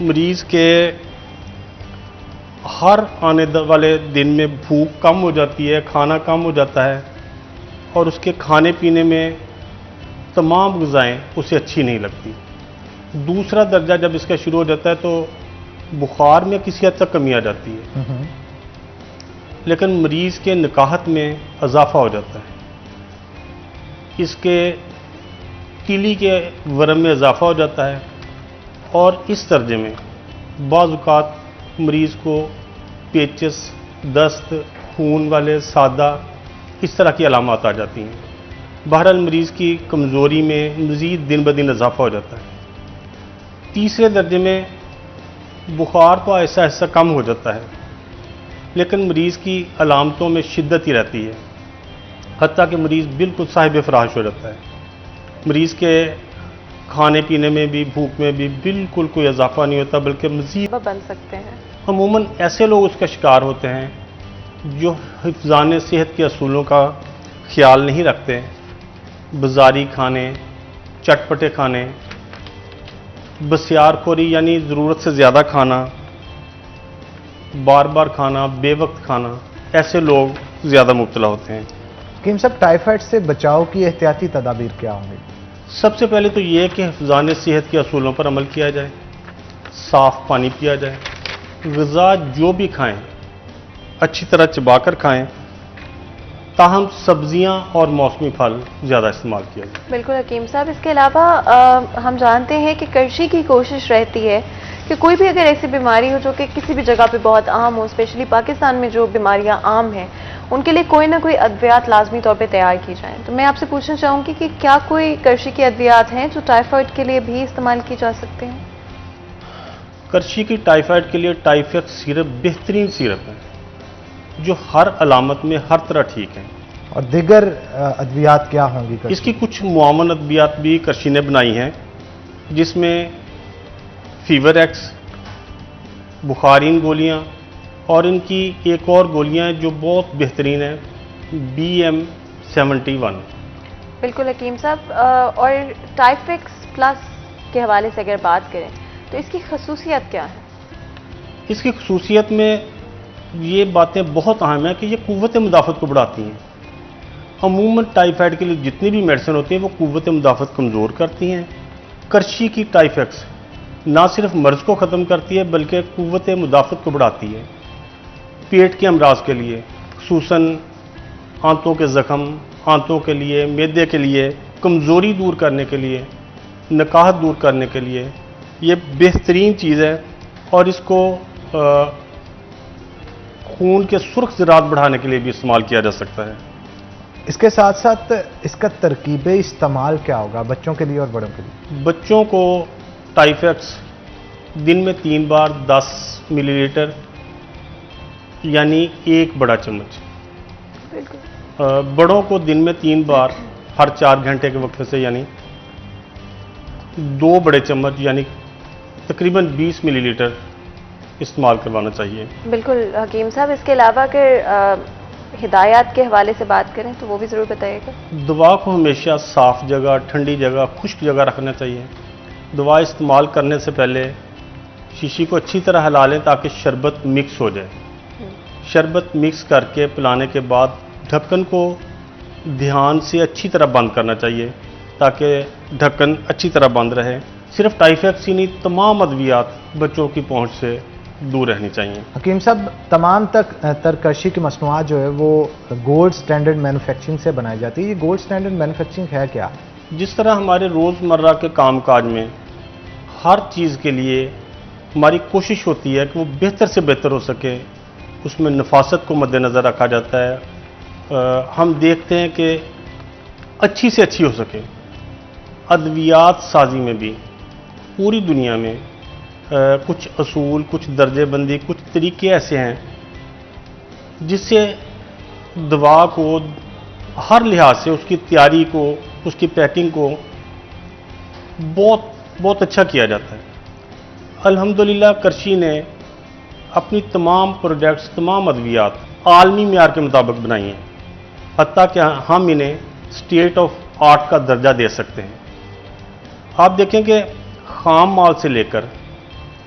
مریض کے ہر آنے والے دن میں بھوک کم ہو جاتی ہے، کھانا کم ہو جاتا ہے، اور اس کے کھانے پینے میں تمام غذائیں اسے اچھی نہیں لگتی۔ دوسرا درجہ جب اس کا شروع ہو جاتا ہے تو بخار میں کسی حد تک کمی آ جاتی ہے، لیکن مریض کے نکاحت میں اضافہ ہو جاتا ہے، اس کے کیلی کے ورم میں اضافہ ہو جاتا ہے، اور اس درجے میں بعض اوقات مریض کو پیچس، دست، خون والے سادہ اس طرح کی علامات آ جاتی ہیں۔ بہرحال مریض کی کمزوری میں مزید دن بدن اضافہ ہو جاتا ہے۔ تیسرے درجے میں بخار تو ایسا ایسا کم ہو جاتا ہے، لیکن مریض کی علامتوں میں شدت ہی رہتی ہے، حتیٰ کہ مریض بالکل صاحب فراش ہو جاتا ہے۔ مریض کے کھانے پینے میں بھی، بھوک میں بھی بالکل کوئی اضافہ نہیں ہوتا، بلکہ مزید بن سکتے ہیں۔ عموماً ایسے لوگ اس کا شکار ہوتے ہیں جو حفظان صحت کے اصولوں کا خیال نہیں رکھتے، بازاری کھانے، چٹپٹے کھانے، بسیار خوری یعنی ضرورت سے زیادہ کھانا، بار بار کھانا، بے وقت کھانا، ایسے لوگ زیادہ مبتلا ہوتے ہیں۔ حکیم صاحب، ٹائیفائڈ سے بچاؤ کی احتیاطی تدابیر کیا ہوں گی؟ سب سے پہلے تو یہ کہ حفظان صحت کے اصولوں پر عمل کیا جائے، صاف پانی پیا جائے، غذا جو بھی کھائیں اچھی طرح چبا کر کھائیں، تاہم سبزیاں اور موسمی پھل زیادہ استعمال کیا جائے۔ بالکل حکیم صاحب، اس کے علاوہ ہم جانتے ہیں کہ کرشی کی کوشش رہتی ہے کہ کوئی بھی اگر ایسی بیماری ہو جو کہ کسی بھی جگہ پہ بہت عام ہو، اسپیشلی پاکستان میں جو بیماریاں عام ہیں، ان کے لیے کوئی نہ کوئی ادویات لازمی طور پہ تیار کی جائیں۔ تو میں آپ سے پوچھنا چاہوں گی کہ کیا کوئی کرشی کے ادویات ہیں جو ٹائیفائڈ کے لیے بھی استعمال کی جا سکتے ہیں؟ کرشی کی ٹائیفائڈ کے لیے ٹائیفیکس سیرپ بہترین سیرپ ہے جو ہر علامت میں ہر طرح ٹھیک ہے۔ اور دیگر ادویات کیا ہوں گی؟ اس کی کچھ معاون ادویات بھی کرشی نے بنائی ہیں، جس میں فیور ایکس، بخارین گولیاں، اور ان کی ایک اور گولیاں ہیں جو بہت بہترین ہیں، BM71۔ بالکل حکیم صاحب، اور ٹائیفیکس پلس کے حوالے سے اگر بات کریں تو اس کی خصوصیت کیا ہے؟ اس کی خصوصیت میں یہ باتیں بہت اہم ہیں کہ یہ قوت مدافعت کو بڑھاتی ہیں۔ عموماً ٹائیفائڈ کے لیے جتنی بھی میڈیسن ہوتی ہیں وہ قوت مدافعت کمزور کرتی ہیں۔ کرشی کی ٹائیفیکس نہ صرف مرض کو ختم کرتی ہے بلکہ قوت مدافعت کو بڑھاتی ہے۔ پیٹ کے امراض کے لیے، خصوصاً آنتوں کے زخم، آنتوں کے لیے، معدے کے لیے، کمزوری دور کرنے کے لیے، نکاحت دور کرنے کے لیے یہ بہترین چیز ہے، اور اس کو خون کے سرخ ذرات بڑھانے کے لیے بھی استعمال کیا جا سکتا ہے۔ اس کے ساتھ ساتھ اس کا ترکیبی استعمال کیا ہوگا بچوں کے لیے اور بڑوں کے لیے؟ بچوں کو ٹائیفیکس دن میں 3 بار 10 ملی لیٹر یعنی 1 بڑا چمچ، بڑوں کو دن میں 3 بار ہر 4 گھنٹے کے وقفے سے یعنی 2 بڑے چمچ یعنی تقریباً 20 ملی لیٹر استعمال کروانا چاہیے۔ بالکل حکیم صاحب، اس کے علاوہ اگر ہدایات کے حوالے سے بات کریں تو وہ بھی ضرور بتائیے گا۔ دوا کو ہمیشہ صاف جگہ، ٹھنڈی جگہ، خشک جگہ رکھنا چاہیے۔ دوا استعمال کرنے سے پہلے شیشی کو اچھی طرح ہلا لیں تاکہ شربت مکس ہو جائے۔ شربت مکس کر کے پلانے کے بعد ڈھکن کو دھیان سے اچھی طرح بند کرنا چاہیے تاکہ ڈھکن اچھی طرح بند رہے۔ صرف ٹائیفیکس ہی نہیں، تمام ادویات بچوں کی پہنچ سے دور رہنی چاہیے۔ حکیم صاحب، تمام تر کرشی کی مصنوعات جو ہے وہ گولڈ سٹینڈرڈ مینوفیکچرنگ سے بنائی جاتی ہے۔ یہ گولڈ سٹینڈرڈ مینوفیکچرنگ ہے کیا؟ جس طرح ہمارے روزمرہ کے کام کاج میں ہر چیز کے لیے ہماری کوشش ہوتی ہے کہ وہ بہتر سے بہتر ہو سکے، اس میں نفاست کو مد نظر رکھا جاتا ہے، ہم دیکھتے ہیں کہ اچھی سے اچھی ہو سکے۔ ادویات سازی میں بھی پوری دنیا میں کچھ اصول، کچھ درجے بندی، کچھ طریقے ایسے ہیں جس سے دوا کو ہر لحاظ سے اس کی تیاری کو، اس کی پیکنگ کو بہت اچھا کیا جاتا ہے۔ الحمدللہ کرشی نے اپنی تمام پروڈکٹس، تمام ادویات عالمی معیار کے مطابق بنائی ہیں، حتیٰ کہ ہم انہیں اسٹیٹ آف آرٹ کا درجہ دے سکتے ہیں۔ آپ دیکھیں کہ خام مال سے لے کر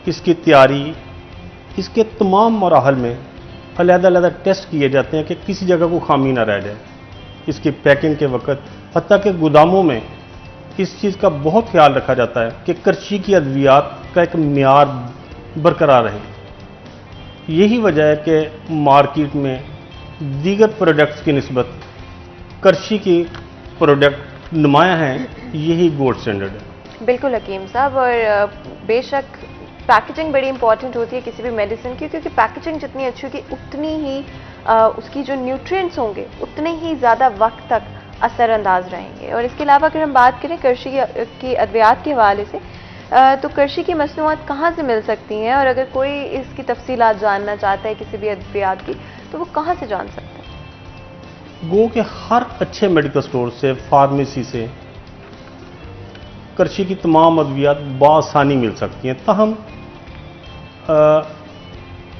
اس کی تیاری، اس کے تمام مراحل میں علیحدہ علیحدہ ٹیسٹ کیے جاتے ہیں کہ کسی جگہ کو خامی نہ رہ جائے. اس کی پیکنگ کے وقت حتیٰ کہ گوداموں میں اس چیز کا بہت خیال رکھا جاتا ہے کہ کرچی کی ادویات کا ایک معیار برقرار رہے. یہی وجہ ہے کہ مارکیٹ میں دیگر پروڈکٹس کی نسبت کرچی کی پروڈکٹ نمایاں ہیں. یہی گولڈ اسٹینڈرڈ ہے. بالکل حکیم صاحب، اور بے شک پیکیجنگ بڑی امپورٹنٹ ہوتی ہے کسی بھی میڈیسن کی، کیونکہ پیکیجنگ جتنی اچھی ہوگی اتنی ہی اس کی جو نیوٹرینٹس ہوں گے اتنے ہی زیادہ وقت تک اثر انداز رہیں گے. اور اس کے علاوہ اگر ہم بات کریں کرشی کی ادویات کے حوالے سے، تو کرشی کی مصنوعات کہاں سے مل سکتی ہیں، اور اگر کوئی اس کی تفصیلات جاننا چاہتا ہے کسی بھی ادویات کی تو وہ کہاں سے جان سکتا ہے؟ گو کہ ہر اچھے میڈیکل سٹور سے، فارمیسی سے کرچی کی تمام ادویات بآسانی مل سکتی ہیں. تاہم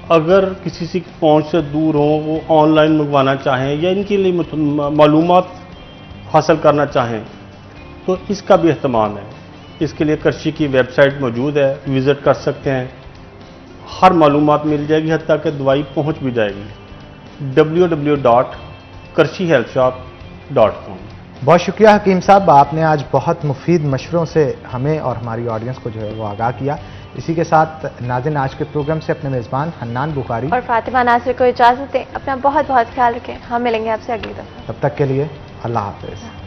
اگر کسی سے پہنچ سے دور ہوں، وہ آن لائن منگوانا چاہیں یا ان کے لیے معلومات حاصل کرنا چاہیں تو اس کا بھی اہتمام ہے. اس کے لیے کرچی کی ویب سائٹ موجود ہے، وزٹ کر سکتے ہیں. ہر معلومات مل جائے گی، حتیٰ کہ دوائی پہنچ بھی جائے گی. www.karchihealthshop.com. بہت شکریہ حکیم صاحب، آپ نے آج بہت مفید مشوروں سے ہمیں اور ہماری آڈینس کو جو ہے وہ آگاہ کیا. اسی کے ساتھ ناظرین آج کے پروگرام سے اپنے میزبان حنان بخاری اور فاطمہ ناصر کو اجازت دیں. اپنا بہت بہت خیال رکھیں. ہم ملیں گے آپ سے اگلی دفعہ. تب تک کے لیے اللہ حافظ.